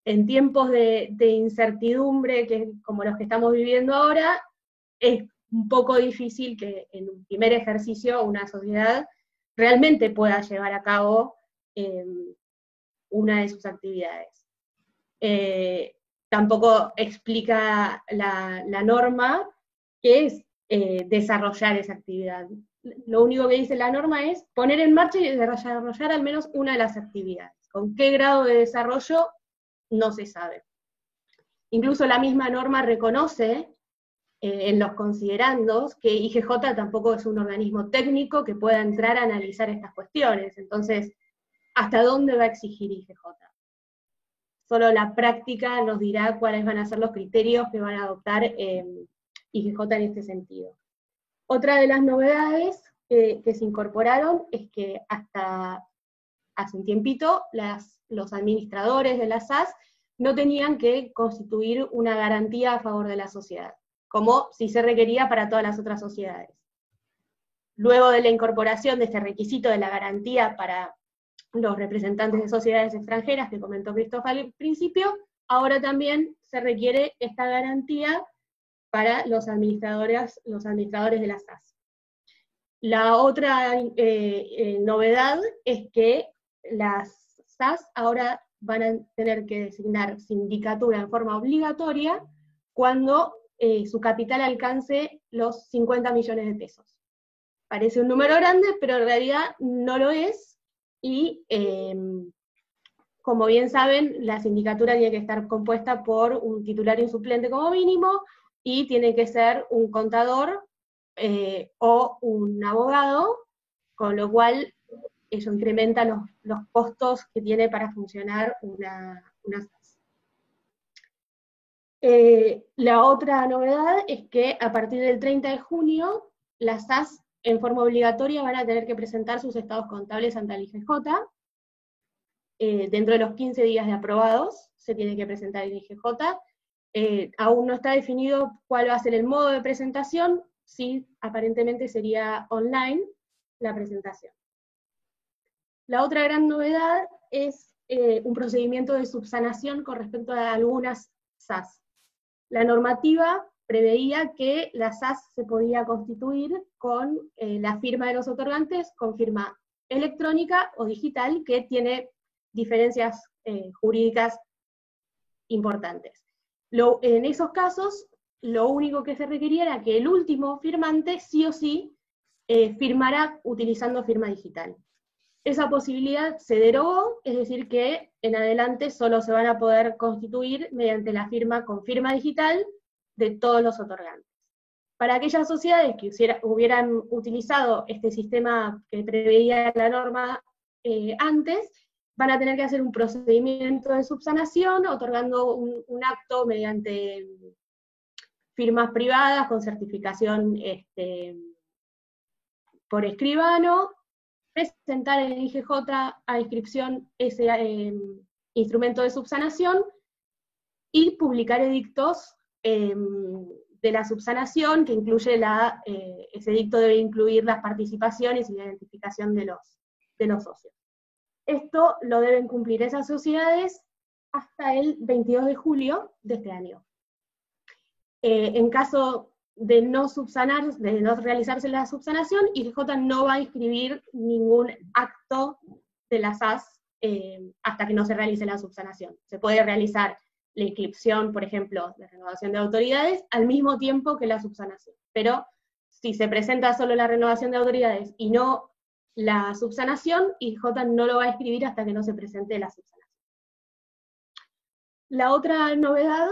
En tiempos de incertidumbre, como los que estamos viviendo ahora, es un poco difícil que en un primer ejercicio una sociedad realmente pueda llevar a cabo una de sus actividades. Tampoco explica la norma qué es desarrollar esa actividad. Lo único que dice la norma es poner en marcha y desarrollar al menos una de las actividades. ¿Con qué grado de desarrollo? no se sabe. Incluso la misma norma reconoce en los considerandos que IGJ tampoco es un organismo técnico que pueda entrar a analizar estas cuestiones. Entonces, ¿hasta dónde va a exigir IGJ? Solo la práctica nos dirá cuáles van a ser los criterios que van a adoptar IGJ en este sentido. Otra de las novedades que se incorporaron es que hasta hace un tiempito los administradores de las SAS no tenían que constituir una garantía a favor de la sociedad, como si se requería para todas las otras sociedades. Luego de la incorporación de este requisito de la garantía para los representantes de sociedades extranjeras, que comentó Cristóbal al principio, ahora también se requiere esta garantía para los administradores de las SAS. La otra novedad es que las SAS ahora van a tener que designar sindicatura en forma obligatoria cuando su capital alcance los 50 millones de pesos. Parece un número grande, pero en realidad no lo es, y como bien saben, la sindicatura tiene que estar compuesta por un titular y un suplente como mínimo, y tiene que ser un contador o un abogado, con lo cual eso incrementa los costos que tiene para funcionar una SAS. La otra novedad es que a partir del 30 de junio, las SAS en forma obligatoria van a tener que presentar sus estados contables ante el IGJ. Dentro de los 15 días de aprobados, se tiene que presentar el IGJ. Aún no está definido cuál va a ser el modo de presentación, sí, aparentemente sería online la presentación. La otra gran novedad es un procedimiento de subsanación con respecto a algunas SAS. La normativa preveía que la SAS se podía constituir con la firma de los otorgantes, con firma electrónica o digital, que tiene diferencias jurídicas importantes. En esos casos, lo único que se requería era que el último firmante sí o sí firmara utilizando firma digital. Esa posibilidad se derogó, es decir que en adelante solo se van a poder constituir mediante la firma con firma digital de todos los otorgantes. Para aquellas sociedades que hubieran utilizado este sistema que preveía la norma antes, van a tener que hacer un procedimiento de subsanación, otorgando un acto mediante firmas privadas con certificación por escribano, presentar en el IGJ a inscripción ese instrumento de subsanación y publicar edictos de la subsanación, que incluye ese edicto debe incluir las participaciones y la identificación de los socios. Esto lo deben cumplir esas sociedades hasta el 22 de julio de este año. En caso de no realizarse la subsanación, IGJ no va a inscribir ningún acto de la SAS hasta que no se realice la subsanación. Se puede realizar la inscripción, por ejemplo, de renovación de autoridades, al mismo tiempo que la subsanación. Pero si se presenta solo la renovación de autoridades y no la subsanación, IGJ no lo va a escribir hasta que no se presente la subsanación. La otra novedad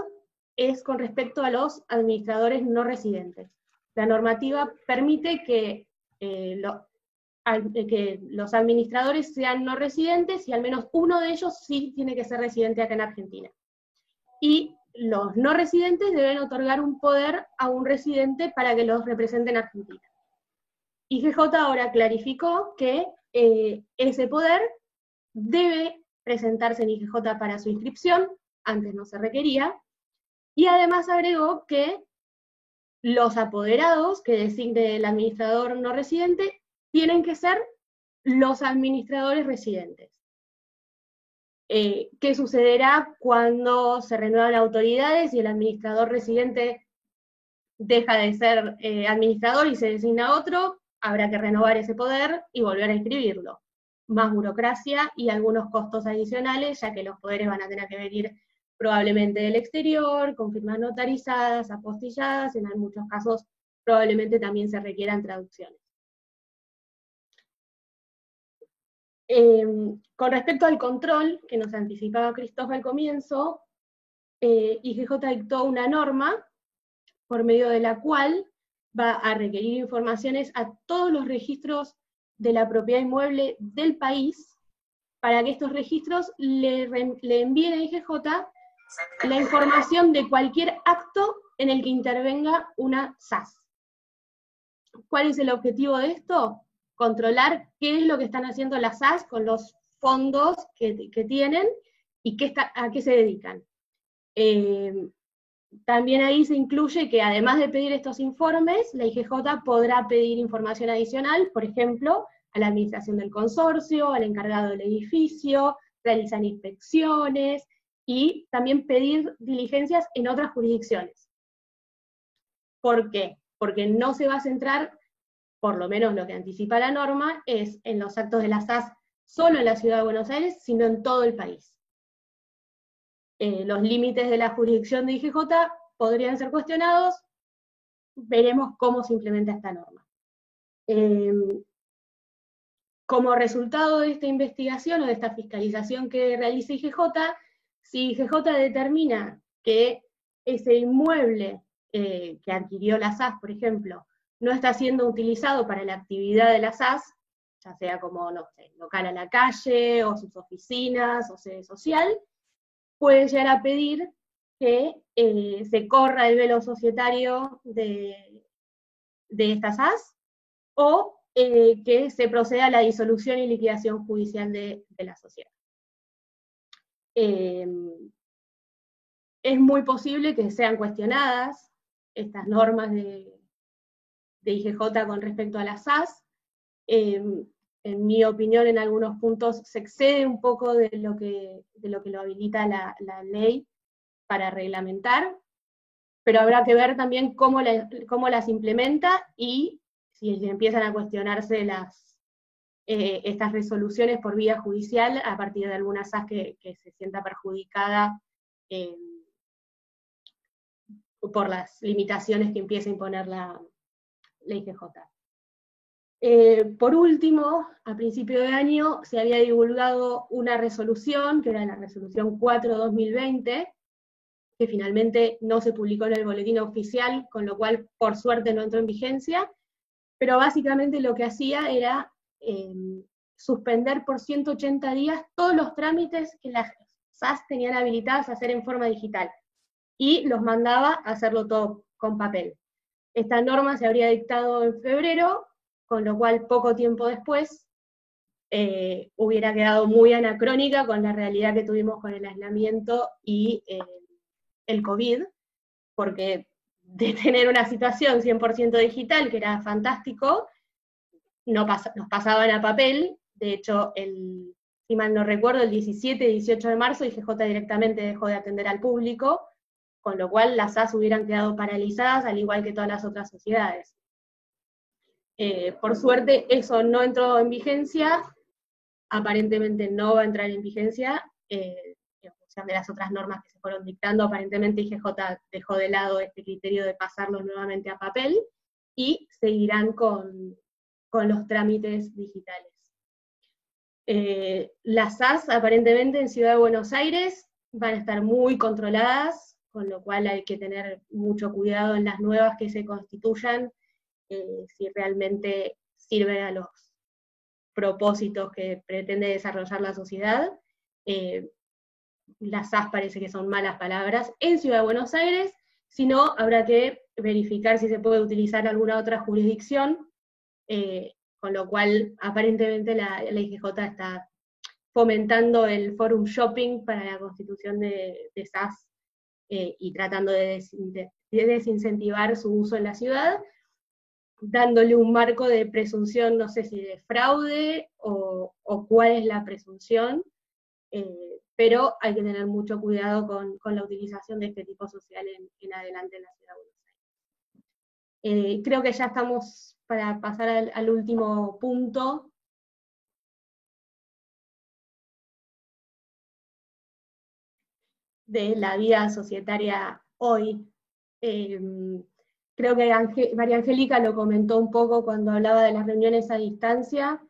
es con respecto a los administradores no residentes. La normativa permite que los administradores sean no residentes y al menos uno de ellos sí tiene que ser residente acá en Argentina. Y los no residentes deben otorgar un poder a un residente para que los represente en Argentina. IGJ ahora clarificó que ese poder debe presentarse en IGJ para su inscripción, antes no se requería, y además agregó que los apoderados que designe el administrador no residente tienen que ser los administradores residentes. ¿Qué sucederá cuando se renuevan autoridades y el administrador residente deja de ser administrador y se designa otro? Habrá que renovar ese poder y volver a inscribirlo. Más burocracia y algunos costos adicionales, ya que los poderes van a tener que venir probablemente del exterior, con firmas notarizadas, apostilladas, en muchos casos probablemente también se requieran traducciones. Con respecto al control, que nos anticipaba Cristóbal al comienzo, IGJ dictó una norma por medio de la cual va a requerir informaciones a todos los registros de la propiedad inmueble del país, para que estos registros le envíen a IGJ la información de cualquier acto en el que intervenga una SAS. ¿Cuál es el objetivo de esto? Controlar qué es lo que están haciendo las SAS con los fondos que tienen y a qué se dedican. También ahí se incluye que además de pedir estos informes, la IGJ podrá pedir información adicional, por ejemplo, a la administración del consorcio, al encargado del edificio, realizar inspecciones y también pedir diligencias en otras jurisdicciones. ¿Por qué? Porque no se va a centrar, por lo menos lo que anticipa la norma, es en los actos de la SAS solo en la Ciudad de Buenos Aires, sino en todo el país. Los límites de la jurisdicción de IGJ podrían ser cuestionados, veremos cómo se implementa esta norma. Como resultado de esta investigación o de esta fiscalización que realiza IGJ, si IGJ determina que ese inmueble que adquirió la SAS, por ejemplo, no está siendo utilizado para la actividad de la SAS, ya sea como, no sé, local a la calle, o sus oficinas, o sede social, puede llegar a pedir que se corra el velo societario de esta SAS, o que se proceda a la disolución y liquidación judicial de la sociedad. Es muy posible que sean cuestionadas estas normas de IGJ con respecto a la SAS. En mi opinión, en algunos puntos se excede un poco de lo que lo habilita la ley para reglamentar, pero habrá que ver también cómo las implementa y si empiezan a cuestionarse estas resoluciones por vía judicial a partir de alguna SAS que se sienta perjudicada por las limitaciones que empieza a imponer la IGJ. Por último, a principio de año se había divulgado una resolución, que era la resolución 4/2020, que finalmente no se publicó en el boletín oficial, con lo cual por suerte no entró en vigencia, pero básicamente lo que hacía era suspender por 180 días todos los trámites que las SAS tenían habilitadas a hacer en forma digital, y los mandaba a hacerlo todo con papel. Esta norma se habría dictado en febrero, con lo cual poco tiempo después hubiera quedado muy anacrónica con la realidad que tuvimos con el aislamiento y el COVID, porque de tener una situación 100% digital, que era fantástico, nos pasaban a papel. De hecho, si mal no recuerdo, el 17 y 18 de marzo IGJ directamente dejó de atender al público, con lo cual las SAS hubieran quedado paralizadas, al igual que todas las otras sociedades. Por suerte eso no entró en vigencia, aparentemente no va a entrar en vigencia, en función de las otras normas que se fueron dictando. Aparentemente IGJ dejó de lado este criterio de pasarlo nuevamente a papel, y seguirán con los trámites digitales. Las SAS aparentemente en Ciudad de Buenos Aires van a estar muy controladas, con lo cual hay que tener mucho cuidado en las nuevas que se constituyan, si realmente sirven a los propósitos que pretende desarrollar la sociedad. Las SAS parece que son malas palabras en Ciudad de Buenos Aires, si no, habrá que verificar si se puede utilizar alguna otra jurisdicción, con lo cual aparentemente la IGJ está fomentando el forum shopping para la constitución de SAS, y tratando de desincentivar su uso en la ciudad, dándole un marco de presunción, no sé si de fraude o cuál es la presunción, pero hay que tener mucho cuidado con la utilización de este tipo social en adelante en la Ciudad de Buenos Aires. Creo que ya estamos para pasar al último punto. De la vida societaria hoy. Creo que María Angélica lo comentó un poco cuando hablaba de las reuniones a distancia.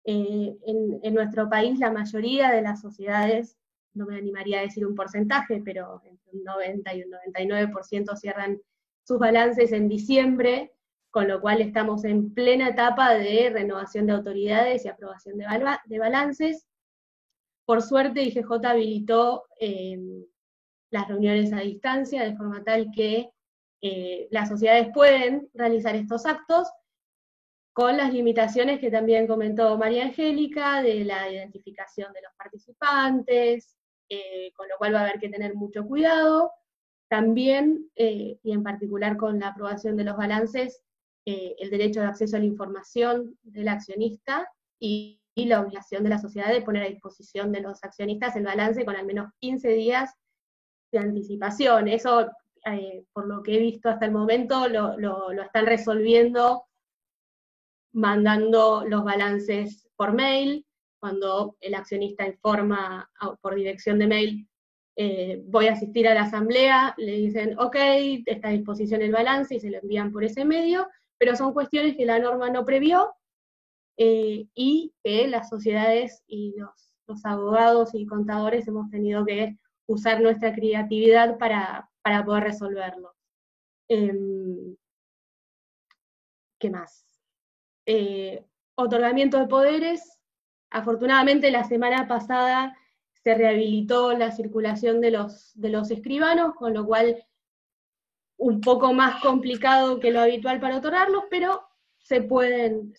En nuestro país la mayoría de las sociedades, no me animaría a decir un porcentaje, pero entre un 90 y un 99% cierran sus balances en diciembre, con lo cual estamos en plena etapa de renovación de autoridades y aprobación de balances. Por suerte, IGJ habilitó las reuniones a distancia, de forma tal que las sociedades pueden realizar estos actos, con las limitaciones que también comentó María Angélica, de la identificación de los participantes, con lo cual va a haber que tener mucho cuidado. También, y en particular con la aprobación de los balances, el derecho de acceso a la información del accionista y la obligación de la sociedad de poner a disposición de los accionistas el balance con al menos 15 días de anticipación. Eso, por lo que he visto hasta el momento, lo están resolviendo mandando los balances por mail. Cuando el accionista informa por dirección de mail, voy a asistir a la asamblea, le dicen, ok, está a disposición el balance, y se lo envían por ese medio, pero son cuestiones que la norma no previó, y que las sociedades y los abogados y contadores hemos tenido que usar nuestra creatividad para poder resolverlo. ¿Qué más? Otorgamiento de poderes. Afortunadamente la semana pasada se rehabilitó la circulación de los escribanos, con lo cual un poco más complicado que lo habitual para otorgarlos, pero se pueden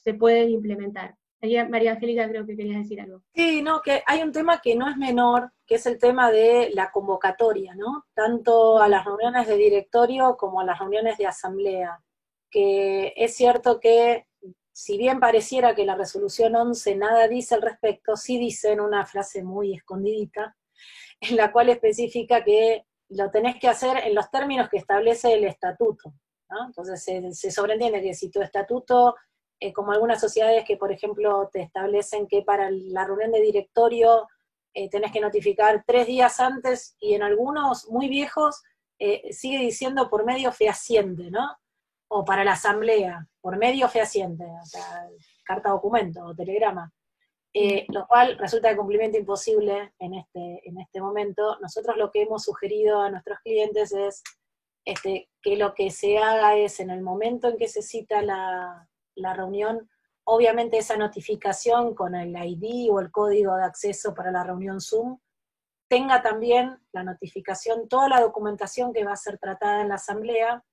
implementar. María Angélica, creo que querías decir algo. Sí, no, que hay un tema que no es menor, que es el tema de la convocatoria, ¿no? Tanto a las reuniones de directorio como a las reuniones de asamblea. Que es cierto que, si bien pareciera que la resolución 11 nada dice al respecto, sí dice en una frase muy escondidita, en la cual especifica que lo tenés que hacer en los términos que establece el estatuto, ¿no? Entonces se sobreentiende que si tu estatuto, como algunas sociedades que, por ejemplo, te establecen que para la reunión de directorio tenés que notificar 3 días antes, y en algunos muy viejos sigue diciendo por medio fehaciente, ¿no? O para la asamblea, por medio fehaciente, o sea, carta documento o telegrama, lo cual resulta de cumplimiento imposible en este momento. Nosotros lo que hemos sugerido a nuestros clientes es que lo que se haga es, en el momento en que se cita la reunión, obviamente esa notificación con el ID o el código de acceso para la reunión Zoom, tenga también la notificación, toda la documentación que va a ser tratada en la asamblea,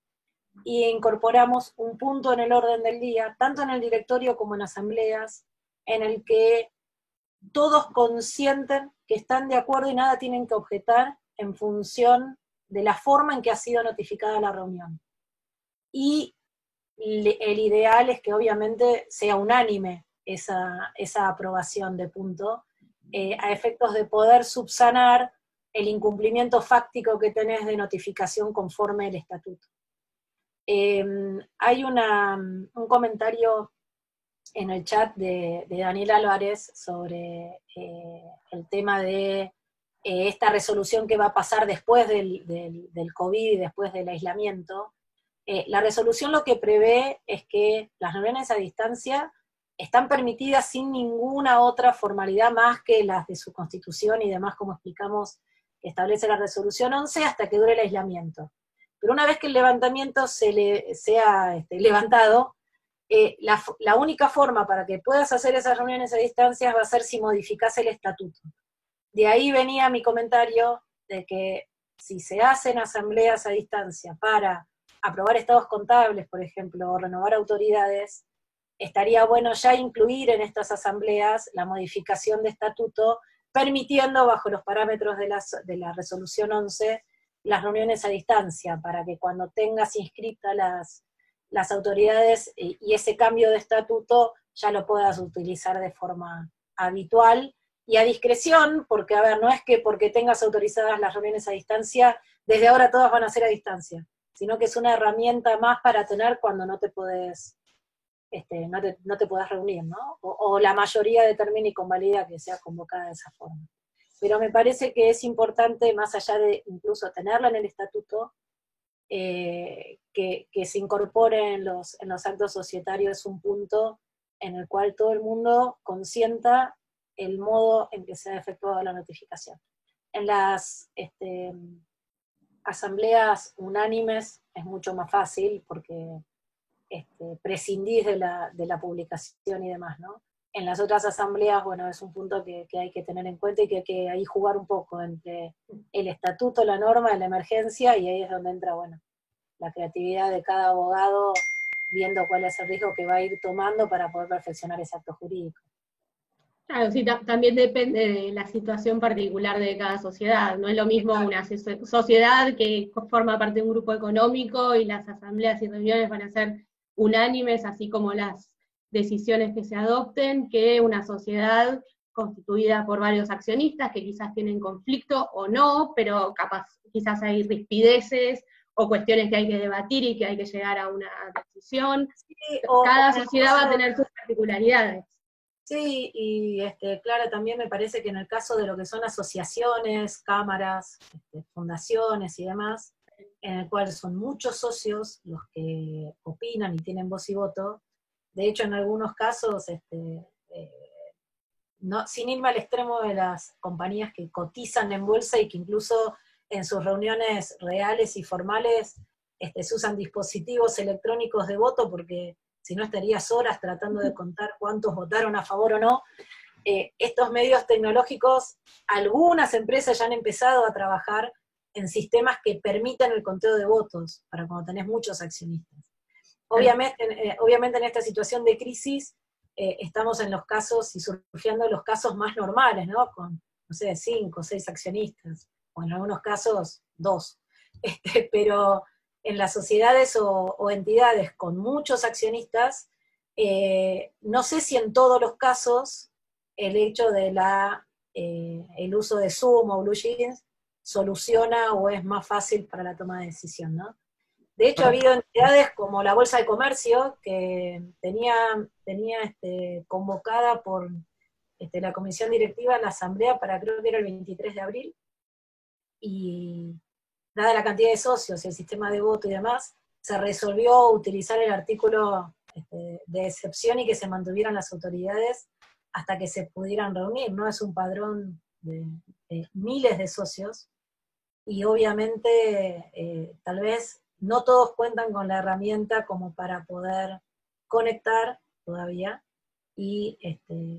y incorporamos un punto en el orden del día, tanto en el directorio como en asambleas, en el que todos consienten que están de acuerdo y nada tienen que objetar en función de la forma en que ha sido notificada la reunión. Y el ideal es que obviamente sea unánime esa aprobación de punto, a efectos de poder subsanar el incumplimiento fáctico que tenés de notificación conforme el estatuto. Hay un comentario en el chat de Daniel Álvarez sobre el tema de esta resolución que va a pasar después del COVID y después del aislamiento. La resolución lo que prevé es que las reuniones a distancia están permitidas sin ninguna otra formalidad más que las de su constitución y demás, como explicamos, que establece la resolución 11, hasta que dure el aislamiento. Pero una vez que el levantamiento sea levantado, la única forma para que puedas hacer esas reuniones a distancia va a ser si modificás el estatuto. De ahí venía mi comentario de que si se hacen asambleas a distancia para aprobar estados contables, por ejemplo, o renovar autoridades, estaría bueno ya incluir en estas asambleas la modificación de estatuto, permitiendo, bajo los parámetros de la resolución 11, las reuniones a distancia, para que cuando tengas inscritas las autoridades y ese cambio de estatuto ya lo puedas utilizar de forma habitual y a discreción, porque, a ver, no es que porque tengas autorizadas las reuniones a distancia, desde ahora todas van a ser a distancia, sino que es una herramienta más para tener cuando no te podés, no te podés reunir, ¿no? O la mayoría determina y convalida que sea convocada de esa forma. Pero me parece que es importante, más allá de incluso tenerla en el estatuto, que se incorpore en los actos societarios un punto en el cual todo el mundo consienta el modo en que se ha efectuado la notificación. En las asambleas unánimes es mucho más fácil porque prescindís de la publicación y demás, ¿no? En las otras asambleas, bueno, es un punto que hay que tener en cuenta y que hay que ahí jugar un poco entre el estatuto, la norma, la emergencia, y ahí es donde entra, bueno, la creatividad de cada abogado viendo cuál es el riesgo que va a ir tomando para poder perfeccionar ese acto jurídico. Claro, sí, también depende de la situación particular de cada sociedad. No es lo mismo una sociedad que forma parte de un grupo económico y las asambleas y reuniones van a ser unánimes, así como las decisiones que se adopten, que una sociedad constituida por varios accionistas que quizás tienen conflicto o no, pero quizás hay rispideces o cuestiones que hay que debatir y que hay que llegar a una decisión. Sí, cada sociedad va a tener sus particularidades. Sí, y claro, también me parece que en el caso de lo que son asociaciones, cámaras, fundaciones y demás, en el cual son muchos socios los que opinan y tienen voz y voto, de hecho en algunos casos, no, sin irme al extremo de las compañías que cotizan en bolsa y que incluso en sus reuniones reales y formales se usan dispositivos electrónicos de voto, porque si no estarías horas tratando de contar cuántos votaron a favor o no. Estos medios tecnológicos, algunas empresas ya han empezado a trabajar en sistemas que permitan el conteo de votos, para cuando tenés muchos accionistas. Obviamente en esta situación de crisis, estamos en los casos y surfeando los casos más normales, ¿no? Con, no sé, 5 o 6 accionistas, o en algunos casos 2. Pero en las sociedades o entidades con muchos accionistas, no sé si en todos los casos el hecho de el uso de Zoom o BlueJeans soluciona o es más fácil para la toma de decisión, ¿no? De hecho, ha habido entidades como la Bolsa de Comercio, que tenía convocada por la comisión directiva en la asamblea para, creo que era el 23 de abril, y dada la cantidad de socios y el sistema de voto y demás, se resolvió utilizar el artículo de excepción y que se mantuvieran las autoridades hasta que se pudieran reunir, ¿no? Es un padrón de miles de socios, y obviamente tal vez no todos cuentan con la herramienta como para poder conectar todavía, y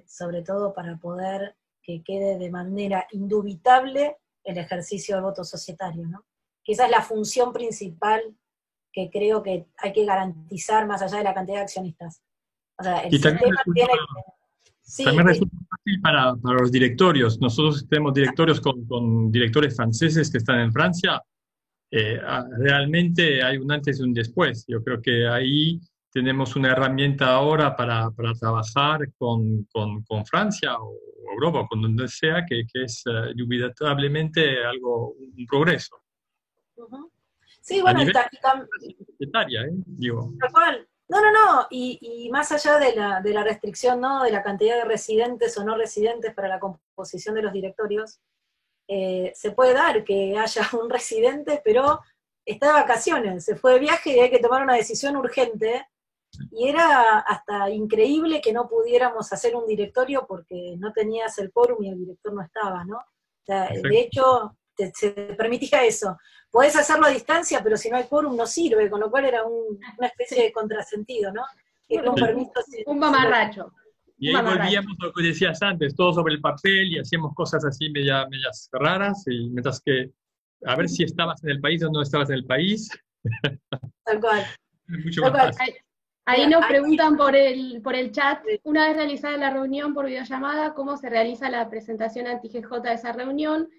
sobre todo para poder que quede de manera indubitable el ejercicio del voto societario, ¿no? Que esa es la función principal que creo que hay que garantizar más allá de la cantidad de accionistas. O sea, el sistema tiene que... Sí, también resulta fácil para los directorios. Nosotros tenemos directorios con directores franceses que están en Francia. Realmente hay un antes y un después. Yo creo que ahí tenemos una herramienta ahora para trabajar con Francia o Europa, o con donde sea, que es indubitablemente un progreso. Uh-huh. Sí, bueno, digo. Tal cual. No, y más allá de la restricción, ¿no?, de la cantidad de residentes o no residentes para la composición de los directorios, se puede dar que haya un residente, pero está de vacaciones, se fue de viaje y hay que tomar una decisión urgente, y era hasta increíble que no pudiéramos hacer un directorio porque no tenías el quórum y el director no estaba, ¿no? O sea, de hecho, se permitía eso. Podés hacerlo a distancia, pero si no hay quórum no sirve, con lo cual era una especie de contrasentido, ¿no? Un mamarracho. Y ahí volvíamos a lo que decías antes, todo sobre el papel, y hacíamos cosas así medias raras, y mientras que a ver si estabas en el país o no estabas en el país. Tal cual. Mucho más fácil. Ahí nos preguntan por el chat, una vez realizada la reunión por videollamada, ¿cómo se realiza la presentación ante IGJ de esa reunión?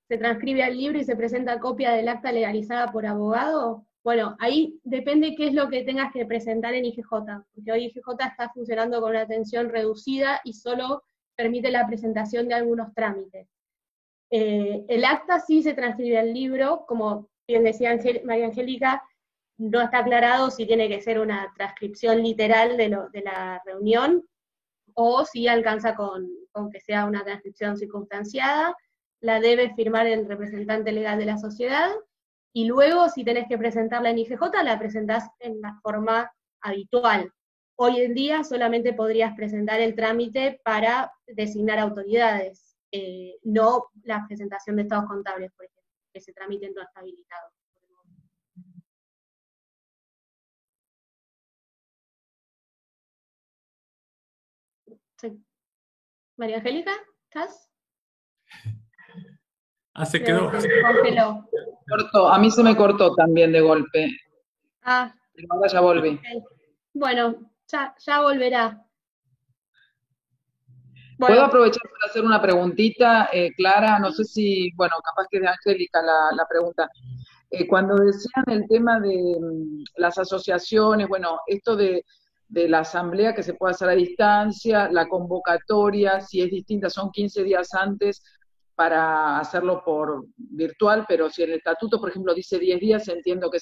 ¿Se transcribe al libro y se presenta copia del acta legalizada por abogado? Bueno, ahí depende qué es lo que tengas que presentar en IGJ, porque hoy IGJ está funcionando con una atención reducida y solo permite la presentación de algunos trámites. El acta sí se transcribe al libro, como bien decía María Angélica, no está aclarado si tiene que ser una transcripción literal de la reunión, o si alcanza con que sea una transcripción circunstanciada. La debe firmar el representante legal de la sociedad, y luego si tenés que presentarla en IGJ, la presentás en la forma habitual. hoy en día solamente podrías presentar el trámite para designar autoridades, no la presentación de estados contables, por ejemplo, que ese trámite no está habilitado. Sí. María Angélica, ¿estás? Se quedó. Se congeló. Cortó. A mí se me cortó también de golpe. Pero ahora ya volví. Okay. Bueno, ya volverá. Puedo Bueno. aprovechar para hacer una preguntita, Clara, no sé si, bueno, capaz que es de Angélica la pregunta. Cuando decían el tema de las asociaciones, bueno, esto de la asamblea que se puede hacer a distancia, la convocatoria, si es distinta, son 15 días antes para hacerlo por virtual, pero si el estatuto, por ejemplo, dice 10 días, entiendo que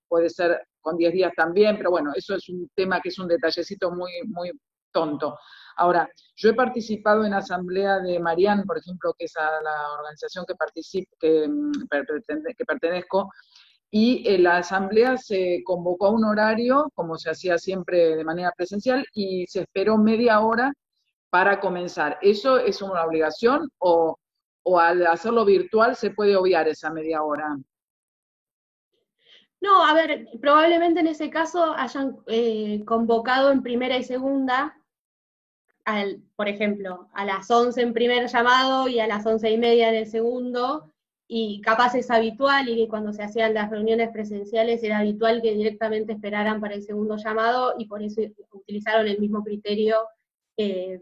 puede ser con 10 días también, pero bueno, eso es un tema que es un detallecito muy, muy tonto. Ahora, yo he participado en asamblea de Marian, por ejemplo, que es a la organización que pertenezco, y en la asamblea se convocó a un horario, como se hacía siempre de manera presencial, y se esperó media hora para comenzar. ¿Eso es una obligación o al hacerlo virtual se puede obviar esa media hora? No, a ver, probablemente en ese caso hayan convocado en primera y segunda, por ejemplo, a las 11 en primer llamado y a las 11:30 en el segundo, y capaz es habitual, y cuando se hacían las reuniones presenciales era habitual que directamente esperaran para el segundo llamado, y por eso utilizaron el mismo criterio en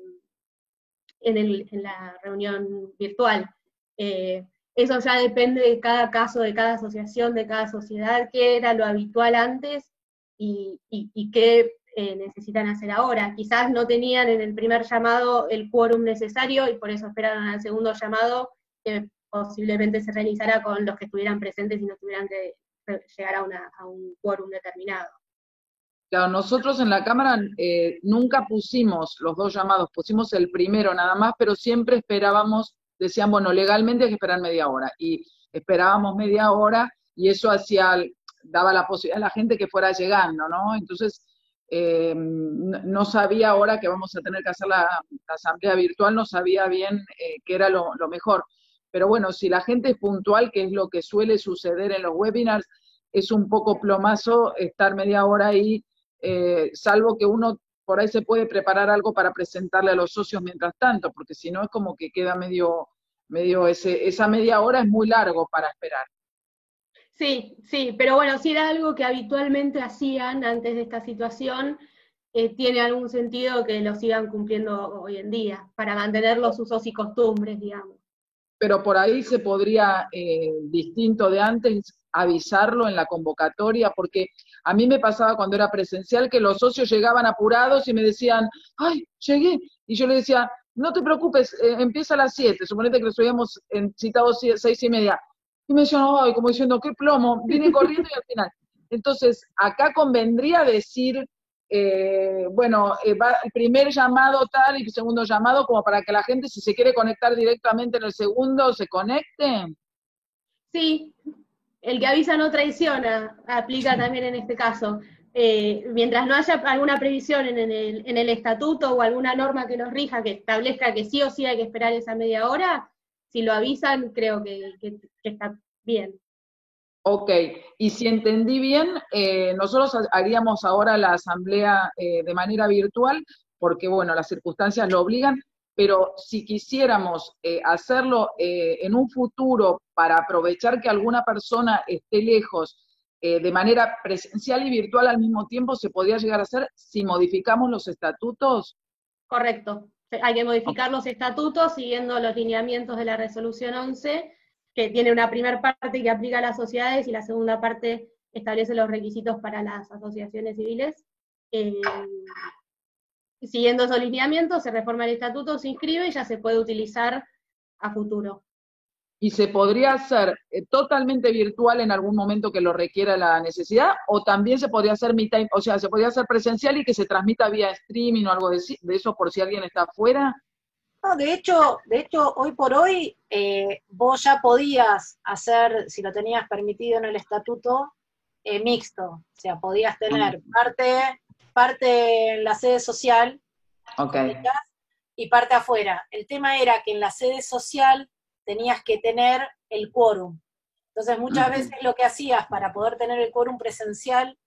la reunión virtual. Eso ya depende de cada caso, de cada asociación, de cada sociedad, qué era lo habitual antes y qué necesitan hacer ahora. Quizás no tenían en el primer llamado el quórum necesario y por eso esperaron al segundo llamado, que posiblemente se realizara con los que estuvieran presentes y no tuvieran que llegar a un quórum determinado. Claro, nosotros en la Cámara nunca pusimos los 2 llamados, pusimos el primero nada más, pero siempre esperábamos, decían, bueno, legalmente hay que esperar media hora, y esperábamos media hora, y eso daba la posibilidad a la gente que fuera llegando, ¿no? Entonces, no sabía ahora que vamos a tener que hacer la asamblea virtual, no sabía bien qué era lo mejor. Pero bueno, si la gente es puntual, que es lo que suele suceder en los webinars, es un poco plomazo estar media hora ahí, salvo que uno por ahí se puede preparar algo para presentarle a los socios mientras tanto, porque si no es como que queda medio esa media hora es muy largo para esperar. Sí, pero bueno, si era algo que habitualmente hacían antes de esta situación, tiene algún sentido que lo sigan cumpliendo hoy en día, para mantener los usos y costumbres, digamos. Pero por ahí se podría, distinto de antes, avisarlo en la convocatoria, porque a mí me pasaba cuando era presencial que los socios llegaban apurados y me decían, ¡ay, llegué! Y yo le decía, no te preocupes, empieza a las 7, suponete que los habíamos citado 6:30. Y me decían, ¡ay! Como diciendo, ¡qué plomo! Vine corriendo y al final. Entonces, acá convendría decir, bueno, va el primer llamado tal y el segundo llamado, como para que la gente, si se quiere conectar directamente en el segundo, se conecte. Sí, el que avisa no traiciona, aplica también en este caso. Mientras no haya alguna previsión en el estatuto o alguna norma que los rija, que establezca que sí o sí hay que esperar esa media hora, si lo avisan, creo que está bien. Ok, y si entendí bien, nosotros haríamos ahora la asamblea de manera virtual, porque bueno, las circunstancias lo obligan, pero si quisiéramos hacerlo en un futuro para aprovechar que alguna persona esté lejos, de manera presencial y virtual al mismo tiempo, ¿se podría llegar a hacer si modificamos los estatutos? Correcto, hay que modificar los estatutos siguiendo los lineamientos de la resolución 11, que tiene una primera parte que aplica a las sociedades y la segunda parte establece los requisitos para las asociaciones civiles. Siguiendo esos lineamientos, se reforma el estatuto, se inscribe y ya se puede utilizar a futuro. ¿Y se podría hacer totalmente virtual en algún momento que lo requiera la necesidad? ¿O también se podría hacer mitad, o sea, se podría hacer presencial y que se transmita vía streaming o algo de eso por si alguien está afuera? No, de hecho, hoy por hoy, vos ya podías hacer, si lo tenías permitido en el estatuto, mixto. O sea, podías tener parte parte en la sede social, Ok. y parte afuera. El tema era que en la sede social tenías que tener el quórum. Entonces muchas veces lo que hacías para poder tener el quórum presencial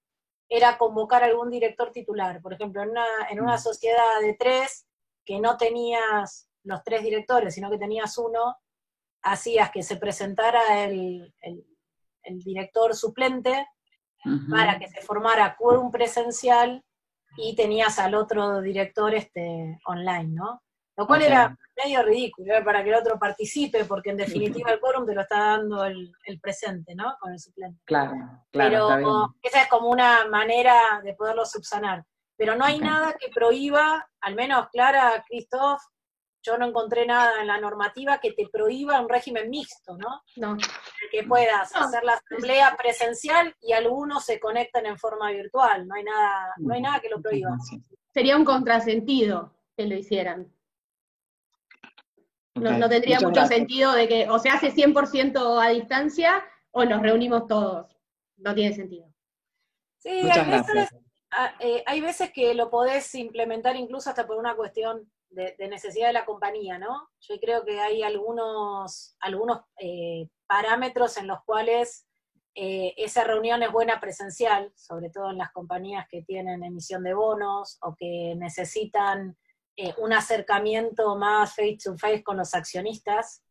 era convocar a algún director titular. Por ejemplo, en una sociedad de 3, que no tenías los 3 directores, sino que tenías uno, hacías que se presentara el director suplente para que se formara quórum presencial y tenías al otro director online, ¿no? Lo cual era medio ridículo, para que el otro participe, porque en definitiva el quórum te lo está dando el presente, ¿no? Con el suplente. Claro, Pero está bien. esa es como una manera de poderlo subsanar. Pero no hay nada que prohíba, al menos Clara, Christoph, yo no encontré nada en la normativa que te prohíba un régimen mixto, ¿no? No. Que puedas hacer la asamblea presencial y algunos se conectan en forma virtual, no hay nada que lo prohíba. Sería un contrasentido que lo hicieran. No tendría Muchas mucho gracias. sentido de que o se hace 100% a distancia o nos reunimos todos. No tiene sentido. Sí, Muchas gracias. hay veces que lo podés implementar incluso hasta por una cuestión de necesidad de la compañía, ¿no? Yo creo que hay algunos parámetros en los cuales esa reunión es buena presencial, sobre todo en las compañías que tienen emisión de bonos o que necesitan un acercamiento más face to face con los accionistas,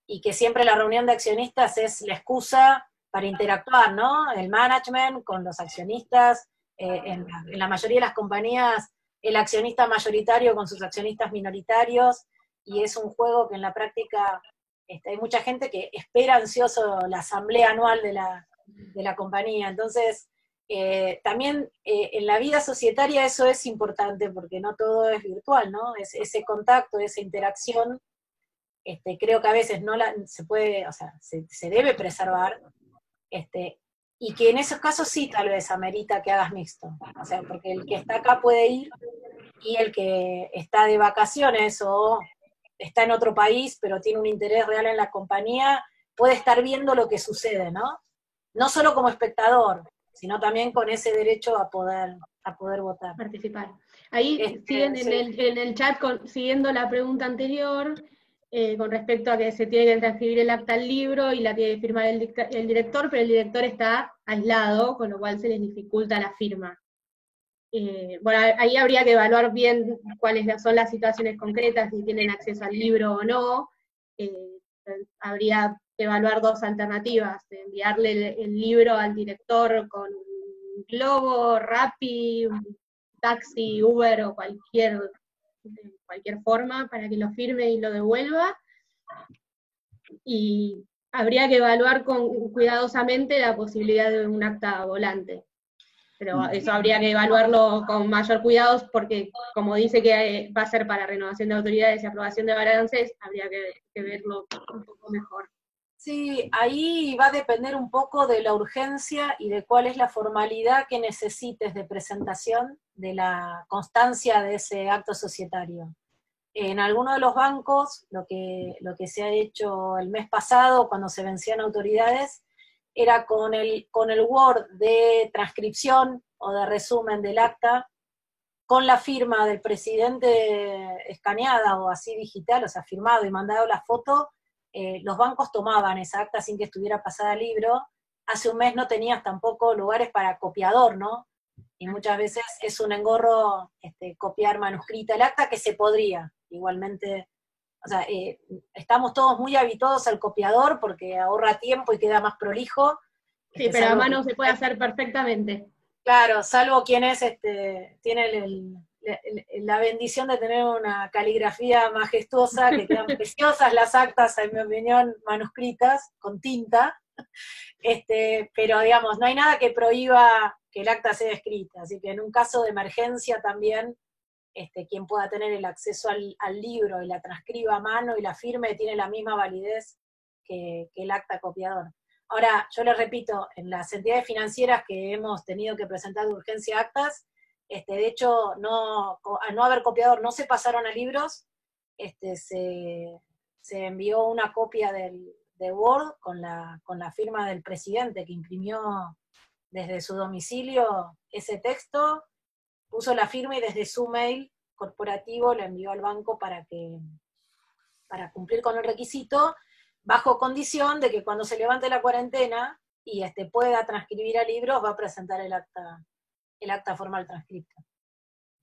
y que siempre la reunión de accionistas es la excusa para interactuar, ¿no? El management con los accionistas, en la mayoría de las compañías, el accionista mayoritario con sus accionistas minoritarios, y es un juego que en la práctica hay mucha gente que espera ansioso la asamblea anual de la compañía. Entonces, también en la vida societaria eso es importante, porque no todo es virtual, ¿no? Ese contacto, esa interacción, creo que a veces no se puede, o sea, se debe preservar, y que en esos casos sí tal vez amerita que hagas mixto. O sea, porque el que está acá puede ir, y el que está de vacaciones o está en otro país, pero tiene un interés real en la compañía, puede estar viendo lo que sucede, ¿no? No solo como espectador, sino también con ese derecho a poder votar. Participar. Ahí siguen sí. en el chat siguiendo la pregunta anterior, con respecto a que se tiene que transcribir el acta al libro y la tiene que firmar el director, pero el director está aislado, con lo cual se les dificulta la firma. Bueno, ahí habría que evaluar bien cuáles son las situaciones concretas, si tienen acceso al libro o no. Habría que evaluar 2 alternativas: enviarle el libro al director con un Globo, Rappi, taxi, Uber o de cualquier forma para que lo firme y lo devuelva, y habría que evaluar cuidadosamente la posibilidad de un acta volante. Pero eso habría que evaluarlo con mayor cuidado, porque como dice que va a ser para renovación de autoridades y aprobación de balances, habría que verlo un poco mejor. Sí, ahí va a depender un poco de la urgencia y de cuál es la formalidad que necesites de presentación de la constancia de ese acto societario. En algunos de los bancos, lo que se ha hecho el mes pasado, cuando se vencían autoridades, era con el Word de transcripción o de resumen del acta, con la firma del presidente escaneada o así digital, o sea, firmado y mandado la foto. Los bancos tomaban esa acta sin que estuviera pasada al libro. Hace un mes no tenías tampoco lugares para copiador, ¿no? Y muchas veces es un engorro copiar manuscrita el acta, que se podría, igualmente. O sea, estamos todos muy habituados al copiador porque ahorra tiempo y queda más prolijo. Sí, pero a mano se puede hacer perfectamente. Claro, salvo quienes tienen la bendición de tener una caligrafía majestuosa, que quedan preciosas las actas, en mi opinión, manuscritas, con tinta, pero digamos, no hay nada que prohíba que el acta sea escrita, así que en un caso de emergencia también, quien pueda tener el acceso al libro y la transcriba a mano y la firme tiene la misma validez que el acta copiador. Ahora, yo les repito, en las entidades financieras que hemos tenido que presentar de urgencia actas, de hecho, al no haber copiador, no se pasaron a libros, se envió una copia de Word con la firma del presidente, que imprimió desde su domicilio ese texto, puso la firma y desde su mail corporativo la envió al banco para cumplir con el requisito, bajo condición de que cuando se levante la cuarentena y pueda transcribir a libros, va a presentar el acta formal transcripta.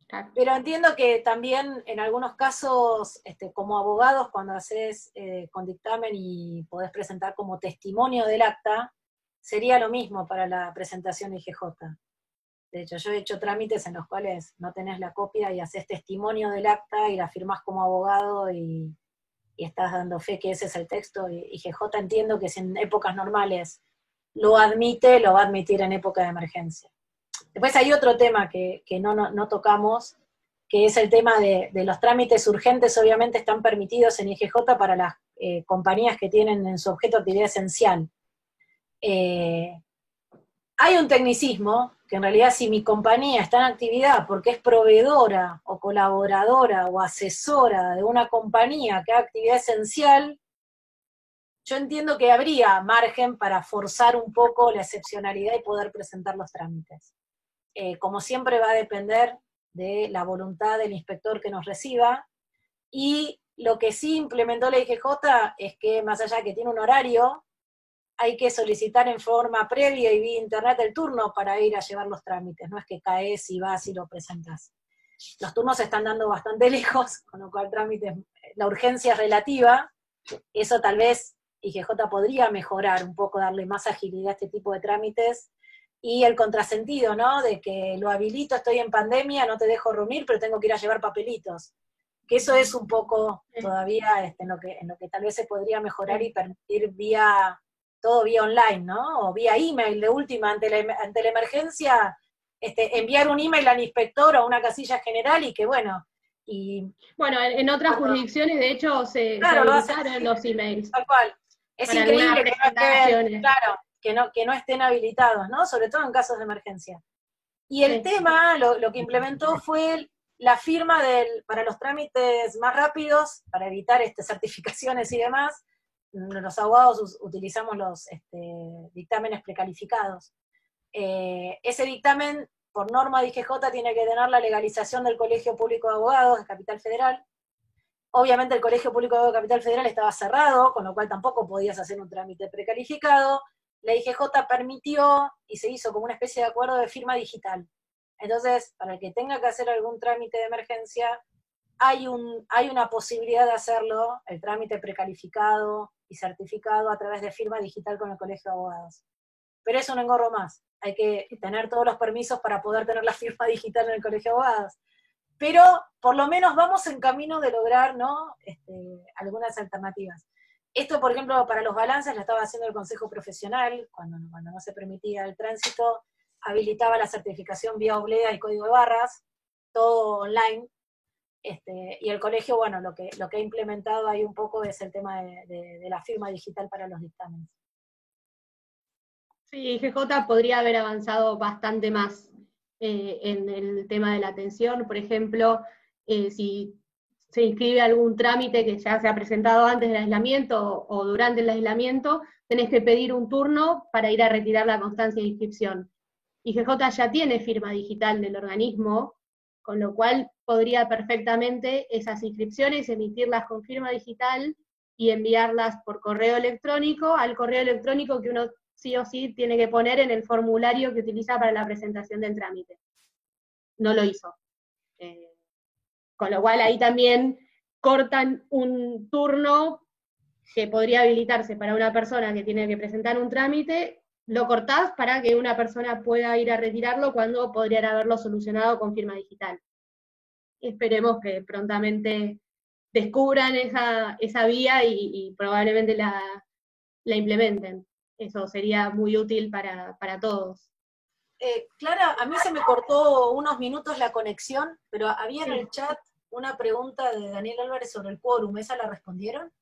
Claro. Pero entiendo que también en algunos casos, como abogados, cuando haces con dictamen y podés presentar como testimonio del acta, sería lo mismo para la presentación de IGJ. De hecho, yo he hecho trámites en los cuales no tenés la copia y haces testimonio del acta y la firmás como abogado y estás dando fe que ese es el texto. Y IGJ entiendo que si en épocas normales lo admite, lo va a admitir en época de emergencia. Después hay otro tema que no tocamos, que es el tema de los trámites urgentes. Obviamente están permitidos en IGJ para las compañías que tienen en su objeto actividad esencial. Hay un tecnicismo, que en realidad si mi compañía está en actividad porque es proveedora o colaboradora o asesora de una compañía que haga actividad esencial, yo entiendo que habría margen para forzar un poco la excepcionalidad y poder presentar los trámites. Como siempre va a depender de la voluntad del inspector que nos reciba, y lo que sí implementó la IGJ es que más allá de que tiene un horario, hay que solicitar en forma previa y vía internet el turno para ir a llevar los trámites, no es que caes y vas y lo presentas. Los turnos se están dando bastante lejos, con lo cual la urgencia es relativa, eso tal vez IGJ podría mejorar un poco, darle más agilidad a este tipo de trámites, y el contrasentido, ¿no? De que lo habilito, estoy en pandemia, no te dejo reunir, pero tengo que ir a llevar papelitos. Que eso es un poco todavía en lo que tal vez se podría mejorar y permitir todo vía online, ¿no? O vía email, de última, ante la emergencia, enviar un email al inspector o a una casilla general y que, bueno, Bueno, en otras jurisdicciones, de hecho, se habilitaron los emails. Tal cual. Es para increíble que no estén habilitados, ¿no? Sobre todo en casos de emergencia. Y el tema, lo que implementó fue la firma para los trámites más rápidos, para evitar certificaciones y demás. Los abogados utilizamos los dictámenes precalificados. Ese dictamen, por norma de IGJ, tiene que tener la legalización del Colegio Público de Abogados de Capital Federal. Obviamente el Colegio Público de Abogados de Capital Federal estaba cerrado, con lo cual tampoco podías hacer un trámite precalificado. La IGJ permitió y se hizo como una especie de acuerdo de firma digital. Entonces, para el que tenga que hacer algún trámite de emergencia, hay una posibilidad de hacerlo, el trámite precalificado y certificado a través de firma digital con el Colegio de Abogados. Pero es un engorro más. Hay que tener todos los permisos para poder tener la firma digital en el Colegio de Abogados. Pero por lo menos vamos en camino de lograr, ¿no? Algunas alternativas. Esto, por ejemplo, para los balances lo estaba haciendo el Consejo Profesional, cuando no se permitía el tránsito, habilitaba la certificación vía oblea y código de barras, todo online. Y el colegio, bueno, lo que ha implementado ahí un poco es el tema de la firma digital para los dictámenes. Sí, IGJ podría haber avanzado bastante más en el tema de la atención. Por ejemplo, si se inscribe algún trámite que ya se ha presentado antes del aislamiento o durante el aislamiento, tenés que pedir un turno para ir a retirar la constancia de inscripción. IGJ ya tiene firma digital del organismo, con lo cual podría perfectamente esas inscripciones emitirlas con firma digital y enviarlas por correo electrónico al correo electrónico que uno sí o sí tiene que poner en el formulario que utiliza para la presentación del trámite. No lo hizo. Con lo cual ahí también cortan un turno que podría habilitarse para una persona que tiene que presentar un trámite, lo cortás para que una persona pueda ir a retirarlo cuando podrían haberlo solucionado con firma digital. Esperemos que prontamente descubran esa vía y probablemente la implementen. Eso sería muy útil para todos. Clara, a mí se me cortó unos minutos la conexión, pero había en el chat una pregunta de Daniel Álvarez sobre el quórum, ¿esa la respondieron?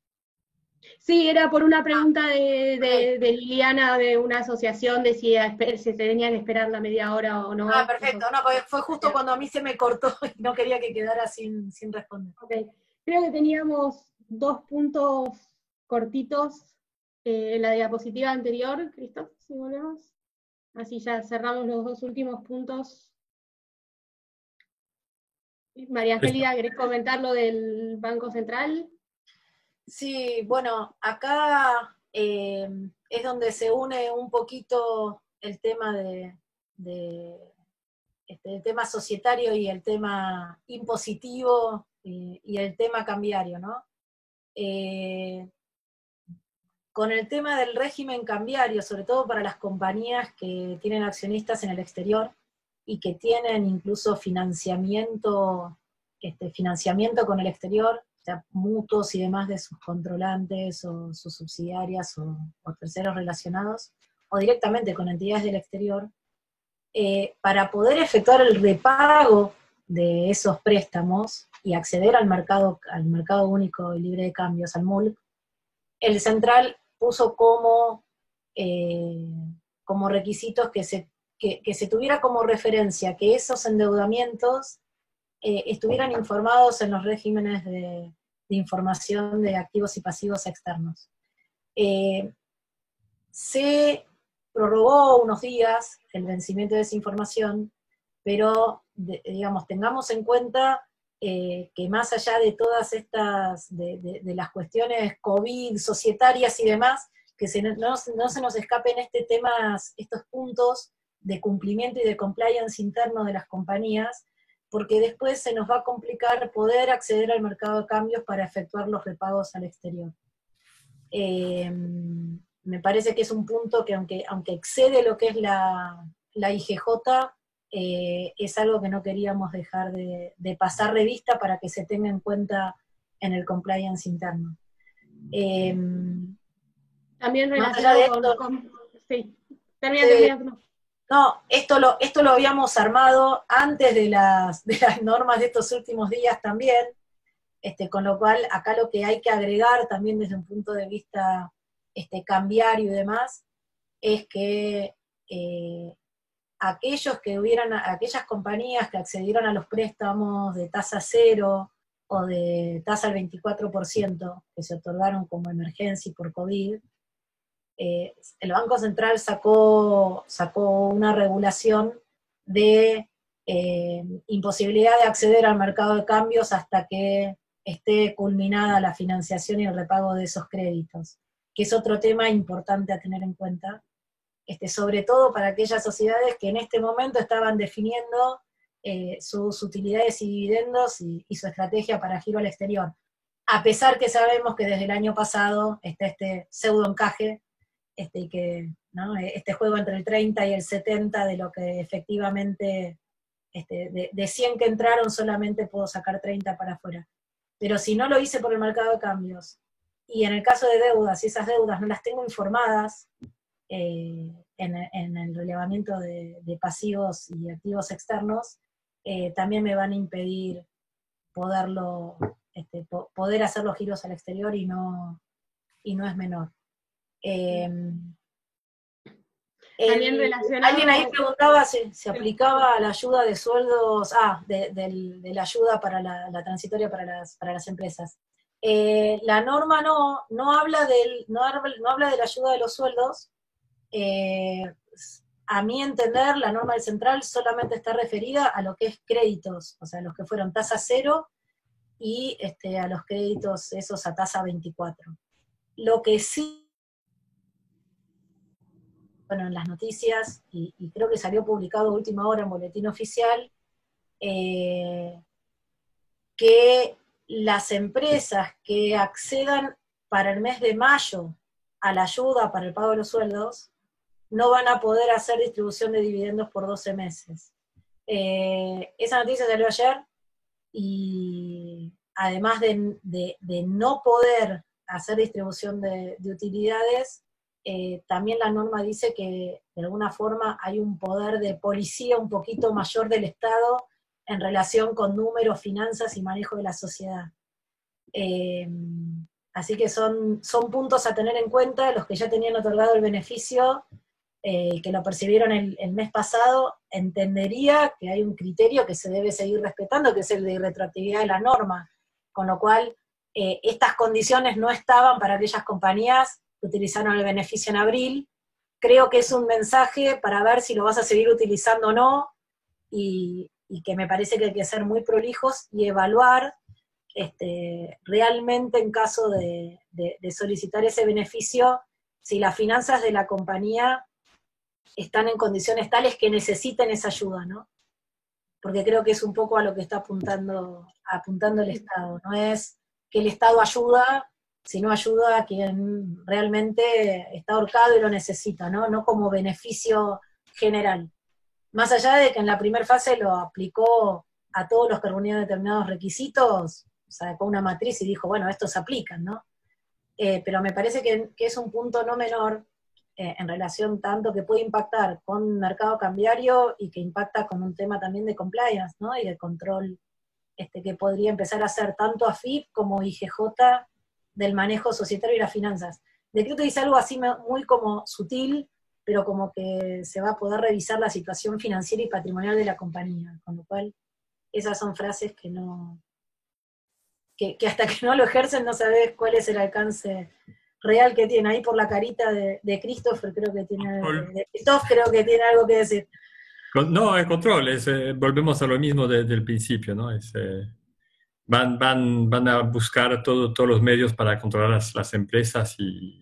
Sí, era por una pregunta de Liliana, de una asociación, de si se tenían que esperar la media hora o no. Ah, perfecto, no, fue justo cuando a mí se me cortó y no quería que quedara sin responder. Okay. Creo que teníamos 2 puntos cortitos en la diapositiva anterior, Cristóbal, si volvemos. Así ya cerramos los 2 últimos puntos. María Angélica, ¿querés comentar lo del Banco Central? Sí, bueno, acá es donde se une un poquito el tema el tema societario y el tema impositivo y el tema cambiario, ¿no? Con el tema del régimen cambiario, sobre todo para las compañías que tienen accionistas en el exterior y que tienen incluso financiamiento con el exterior, o sea, mutuos y demás de sus controlantes o sus subsidiarias o terceros relacionados, o directamente con entidades del exterior, para poder efectuar el repago de esos préstamos y acceder al mercado único y libre de cambios, al MULC, el Central puso como requisitos que se tuviera como referencia que esos endeudamientos estuvieran informados en los regímenes de información de activos y pasivos externos. Se prorrogó unos días el vencimiento de esa información, pero digamos, tengamos en cuenta que más allá de todas estas, de las cuestiones COVID, societarias y demás, que no se nos escapen estos puntos de cumplimiento y de compliance interno de las compañías, porque después se nos va a complicar poder acceder al mercado de cambios para efectuar los repagos al exterior. Me parece que es un punto que aunque excede lo que es la IGJ, es algo que no queríamos dejar de pasar revista para que se tenga en cuenta en el compliance interno. También relacionado con... Sí, termina. No, esto lo habíamos armado antes de las normas de estos últimos días también, con lo cual acá lo que hay que agregar también desde un punto de vista cambiario y demás, es que aquellas compañías que accedieron a los préstamos de tasa cero o de tasa al 24% que se otorgaron como emergencia por COVID, el Banco Central sacó una regulación de imposibilidad de acceder al mercado de cambios hasta que esté culminada la financiación y el repago de esos créditos, que es otro tema importante a tener en cuenta, sobre todo para aquellas sociedades que en este momento estaban definiendo sus utilidades y dividendos y su estrategia para giro al exterior, a pesar que sabemos que desde el año pasado está este pseudo encaje, ¿no? Este juego entre el 30 y el 70 de lo que efectivamente, de 100 que entraron solamente puedo sacar 30 para afuera. Pero si no lo hice por el mercado de cambios, y en el caso de deudas, si esas deudas no las tengo informadas en el relevamiento de pasivos y activos externos, también me van a impedir poder hacer los giros al exterior y no es menor. También relacionado... Alguien ahí preguntaba si se aplicaba la ayuda de sueldos, de la ayuda para la transitoria para las empresas. La norma no habla de la ayuda de los sueldos. A mi entender, la norma del Central solamente está referida a lo que es créditos, o sea, los que fueron tasa cero y a los créditos esos a tasa 24. Lo que sí, bueno, en las noticias, y creo que salió publicado a última hora en Boletín Oficial, que las empresas que accedan para el mes de mayo a la ayuda para el pago de los sueldos, no van a poder hacer distribución de dividendos por 12 meses. Esa noticia salió ayer, y además de no poder hacer distribución de utilidades, también la norma dice que de alguna forma hay un poder de policía un poquito mayor del Estado en relación con números, finanzas y manejo de la sociedad. Así que son puntos a tener en cuenta. Los que ya tenían otorgado el beneficio, que lo percibieron el mes pasado, entendería que hay un criterio que se debe seguir respetando, que es el de retroactividad de la norma, con lo cual estas condiciones no estaban para aquellas compañías que utilizaron el beneficio en abril. Creo que es un mensaje para ver si lo vas a seguir utilizando o no, y y que me parece que hay que ser muy prolijos y evaluar realmente en caso de solicitar ese beneficio, si las finanzas de la compañía están en condiciones tales que necesiten esa ayuda, ¿no? Porque creo que es un poco a lo que está apuntando el Estado. No es que el Estado ayuda, sino ayuda a quien realmente está ahorcado y lo necesita, ¿no? No como beneficio general. Más allá de que en la primera fase lo aplicó a todos los que reunían determinados requisitos, sacó una matriz y dijo, bueno, estos se aplican, ¿no? Pero me parece que es un punto no menor en relación tanto que puede impactar con mercado cambiario y que impacta con un tema también de compliance, ¿no? Y de control que podría empezar a hacer tanto AFIP como IGJ del manejo societario y las finanzas. El decreto dice algo así muy como sutil, pero como que se va a poder revisar la situación financiera y patrimonial de la compañía, con lo cual esas son frases que no, que hasta que no lo ejercen no sabes cuál es el alcance real que tiene. Ahí por la carita de Christopher creo que tiene, de Christoph creo que tiene algo que decir. No, el control, volvemos a lo mismo desde el principio, ¿no? Van a buscar todos los medios para controlar las empresas y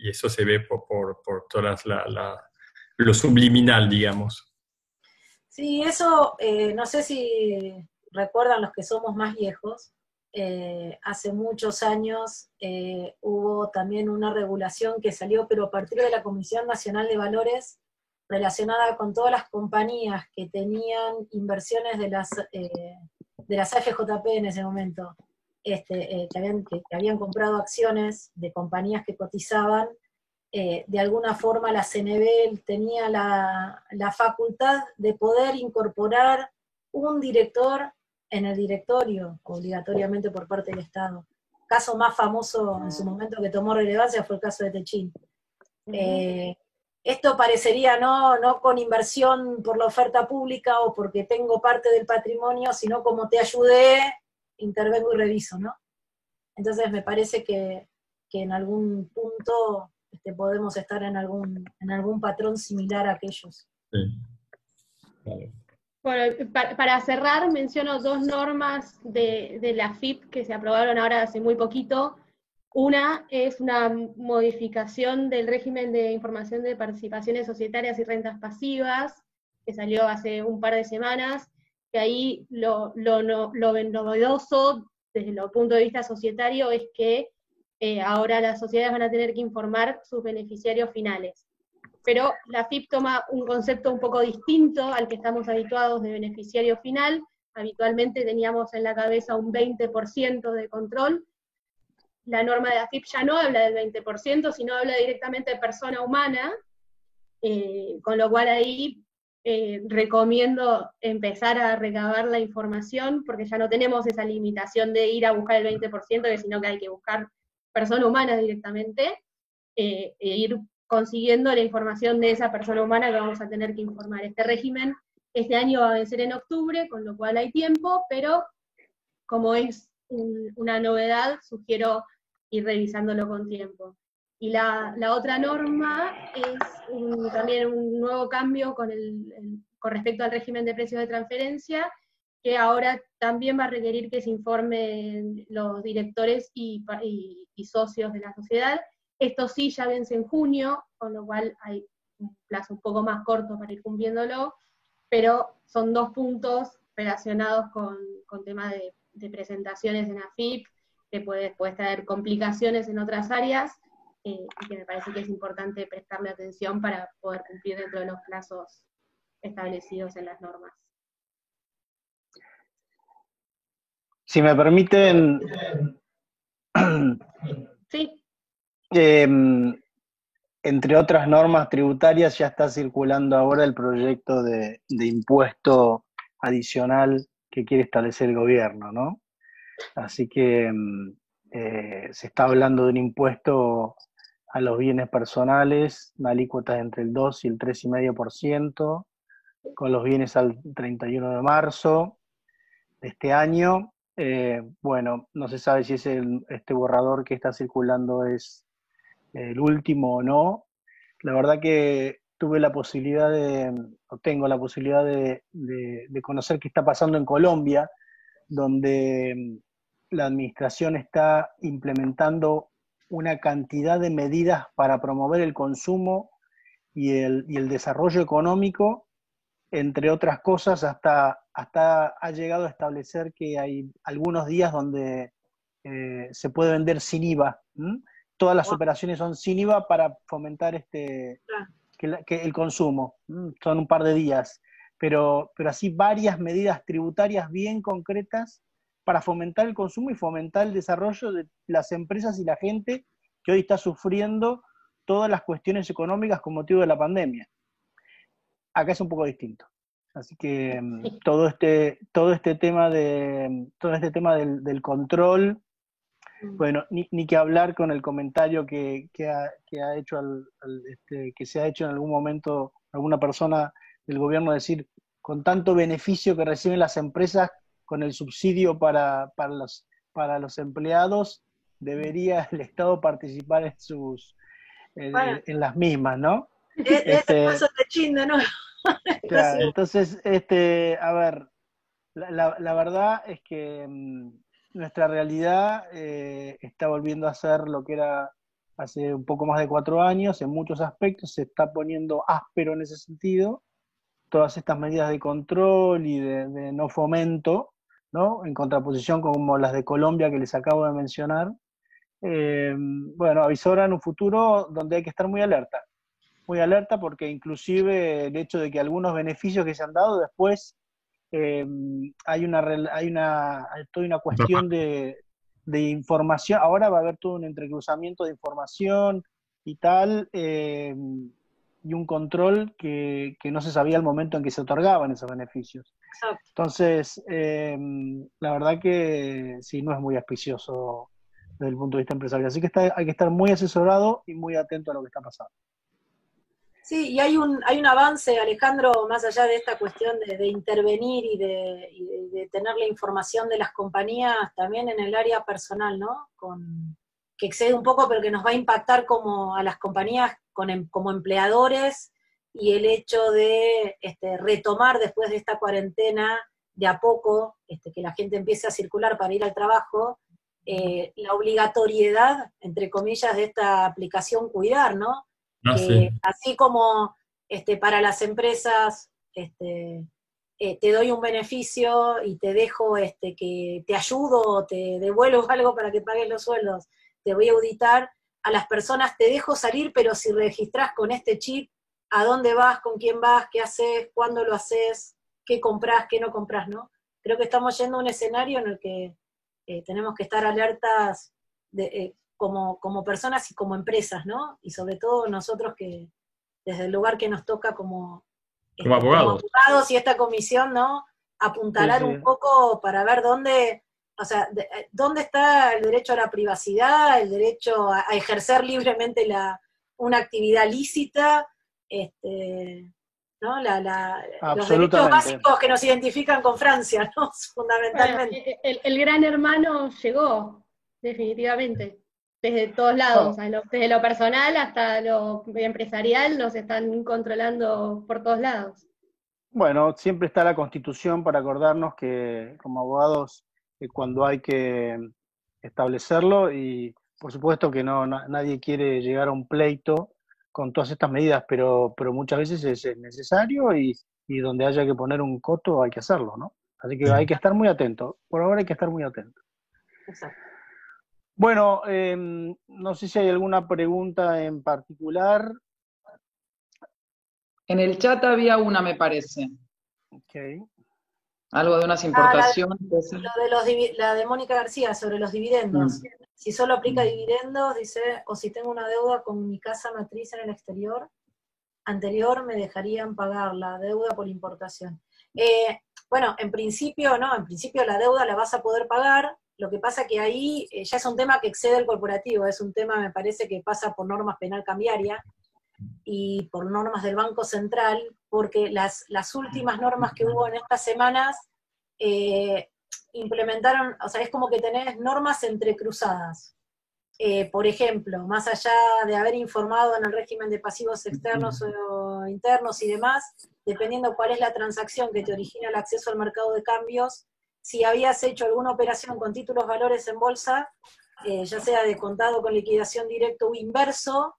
eso se ve por todas lo subliminal, digamos. Sí, eso, no sé si recuerdan los que somos más viejos, hace muchos años hubo también una regulación que salió, pero a partir de la Comisión Nacional de Valores, relacionada con todas las compañías que tenían inversiones de las AFJP en ese momento, que habían comprado acciones de compañías que cotizaban. De alguna forma la CNV tenía la facultad de poder incorporar un director en el directorio, obligatoriamente por parte del Estado. El caso más famoso en su momento que tomó relevancia fue el caso de Techin. Esto parecería no con inversión por la oferta pública o porque tengo parte del patrimonio, sino como te ayudé, intervengo y reviso, ¿no? Entonces me parece que en algún punto podemos estar en algún patrón similar a aquellos. Sí. Vale. Bueno, para cerrar, menciono dos normas de la AFIP que se aprobaron ahora hace muy poquito. Una es una modificación del régimen de información de participaciones societarias y rentas pasivas, que salió hace un par de semanas, que ahí lo novedoso desde el punto de vista societario es que ahora las sociedades van a tener que informar sus beneficiarios finales. Pero la AFIP toma un concepto un poco distinto al que estamos habituados de beneficiario final. Habitualmente teníamos en la cabeza un 20% de control. La norma de AFIP ya no habla del 20%, sino habla directamente de persona humana, con lo cual ahí recomiendo empezar a recabar la información, porque ya no tenemos esa limitación de ir a buscar el 20%, sino que hay que buscar persona humana directamente, e ir consiguiendo la información de esa persona humana que vamos a tener que informar. Este régimen este año va a vencer en octubre, con lo cual hay tiempo, pero como es una novedad, sugiero ir revisándolo con tiempo. Y la otra norma es también un nuevo cambio con respecto al régimen de precios de transferencia, que ahora también va a requerir que se informen los directores y socios de la sociedad. Esto sí ya vence en junio, con lo cual hay un plazo un poco más corto para ir cumpliéndolo, pero son dos puntos relacionados con temas de presentaciones en AFIP, que puede traer complicaciones en otras áreas, y que me parece que es importante prestarle atención para poder cumplir dentro de los plazos establecidos en las normas. Si me permiten, Sí. Entre otras normas tributarias ya está circulando ahora el proyecto de impuesto adicional que quiere establecer el gobierno, ¿no? Así que se está hablando de un impuesto a los bienes personales, una alícuota entre el 2 y el 3,5%, con los bienes al 31 de marzo de este año. Bueno, no se sabe si este borrador que está circulando es el último o no. La verdad que tuve la posibilidad o tengo la posibilidad de conocer qué está pasando en Colombia, donde la administración está implementando una cantidad de medidas para promover el consumo y el desarrollo económico, entre otras cosas, hasta ha llegado a establecer que hay algunos días donde se puede vender sin IVA. Todas las operaciones son sin IVA para fomentar que el consumo. Son un par de días. Pero así varias medidas tributarias bien concretas para fomentar el consumo y fomentar el desarrollo de las empresas y la gente que hoy está sufriendo todas las cuestiones económicas con motivo de la pandemia. Acá es un poco distinto. Así que todo este tema del control, bueno, ni que hablar con el comentario que ha hecho que se ha hecho en algún momento alguna persona del gobierno, decir, con tanto beneficio que reciben las empresas con el subsidio para los empleados, debería el Estado participar en las mismas, ¿no? Paso de chinda, ¿no? Claro, entonces, a ver, la verdad es que nuestra realidad está volviendo a ser lo que era hace un poco más de 4 años, en muchos aspectos se está poniendo áspero en ese sentido, todas estas medidas de control y de no fomento, ¿no? En contraposición como las de Colombia que les acabo de mencionar, bueno, avisoran un futuro donde hay que estar muy alerta porque inclusive el hecho de que algunos beneficios que se han dado después hay toda una cuestión de información, ahora va a haber todo un entrecruzamiento de información y tal, y un control que no se sabía al momento en que se otorgaban esos beneficios. Exacto. Entonces, la verdad que sí, no es muy auspicioso desde el punto de vista empresarial. Así que hay que estar muy asesorado y muy atento a lo que está pasando. Sí, y hay un avance, Alejandro, más allá de esta cuestión de intervenir y de tener la información de las compañías también en el área personal, ¿no? Que excede un poco, pero que nos va a impactar como a las compañías como empleadores, y el hecho de retomar después de esta cuarentena de a poco, que la gente empiece a circular para ir al trabajo, la obligatoriedad, entre comillas, de esta aplicación Cuidar, ¿no? Que sí. así como para las empresas te doy un beneficio y te dejo que te ayudo o te devuelvo algo para que pagues los sueldos, te voy a auditar, a las personas te dejo salir, pero si registrás con este chip, a dónde vas, con quién vas, qué haces, cuándo lo haces, qué comprás, qué no comprás, ¿no? Creo que estamos yendo a un escenario en el que tenemos que estar alertas como personas y como empresas, ¿no? Y sobre todo nosotros que desde el lugar que nos toca como abogados. como abogados y esta comisión, ¿no? Apuntalar Sí. un poco para ver dónde está el derecho a la privacidad, el derecho a ejercer libremente una actividad lícita, ¿no? Los derechos básicos que nos identifican con Francia, ¿no? Fundamentalmente. Bueno, el gran hermano llegó, definitivamente. Desde todos lados, desde lo personal hasta lo empresarial, nos están controlando por todos lados. Bueno, siempre está la Constitución para acordarnos que como abogados cuando hay que establecerlo, y por supuesto que nadie quiere llegar a un pleito con todas estas medidas, pero muchas veces es necesario y donde haya que poner un coto hay que hacerlo, ¿no? Así que hay que estar muy atento. Por ahora hay que estar muy atento. Exacto. Bueno, no sé si hay alguna pregunta en particular. En el chat había una, me parece. Okay. Algo de unas importaciones. La de Mónica García sobre los dividendos. Si solo aplica dividendos, dice, o si tengo una deuda con mi casa matriz en el exterior, anterior me dejarían pagar la deuda por importación. Bueno, en principio no, en principio la deuda la vas a poder pagar. Lo que pasa que ahí ya es un tema que excede el corporativo, es un tema, me parece, que pasa por normas penal cambiaria y por normas del Banco Central, porque las últimas normas que hubo en estas semanas implementaron, o sea, es como que tenés normas entrecruzadas. por ejemplo, más allá de haber informado en el régimen de pasivos externos o internos y demás, dependiendo cuál es la transacción que te origina el acceso al mercado de cambios, si habías hecho alguna operación con títulos valores en bolsa, ya sea de contado con liquidación directo o inverso,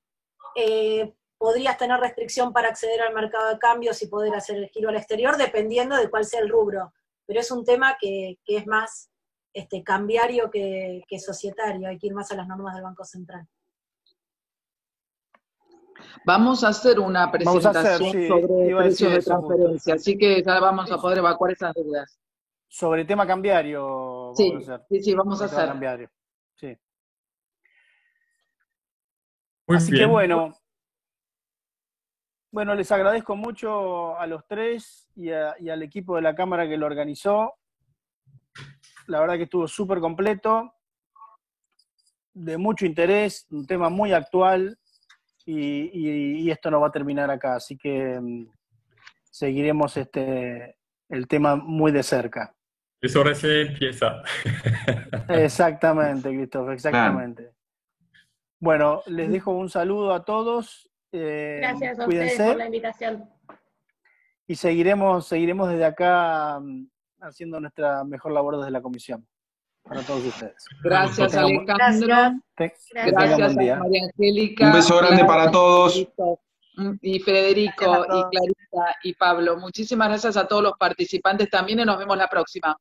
podrías tener restricción para acceder al mercado de cambios y poder hacer el giro al exterior, dependiendo de cuál sea el rubro. Pero es un tema que es más cambiario que societario, hay que ir más a las normas del Banco Central. Vamos a hacer una presentación sobre precios de transferencia, así que ya vamos a poder evacuar esas dudas. Sobre el tema cambiario, sí, vamos a hacer. Sí, vamos a hacer. Cambiario. Sí. Muy Así bien. que bueno, les agradezco mucho a los tres y al equipo de la Cámara que lo organizó. La verdad que estuvo súper completo, de mucho interés, un tema muy actual, y esto no va a terminar acá, así que seguiremos el tema muy de cerca. Eso recién empieza. Exactamente, Christoph, exactamente. Claro. Bueno, les dejo un saludo a todos. Gracias a cuídense, ustedes por la invitación. Y seguiremos desde acá haciendo nuestra mejor labor desde la comisión, para todos ustedes. Gracias, Alejandro. Gracias a María Angélica. Un beso grande para todos. Y Federico, y Clarita, y Pablo. Muchísimas gracias a todos los participantes también y nos vemos la próxima.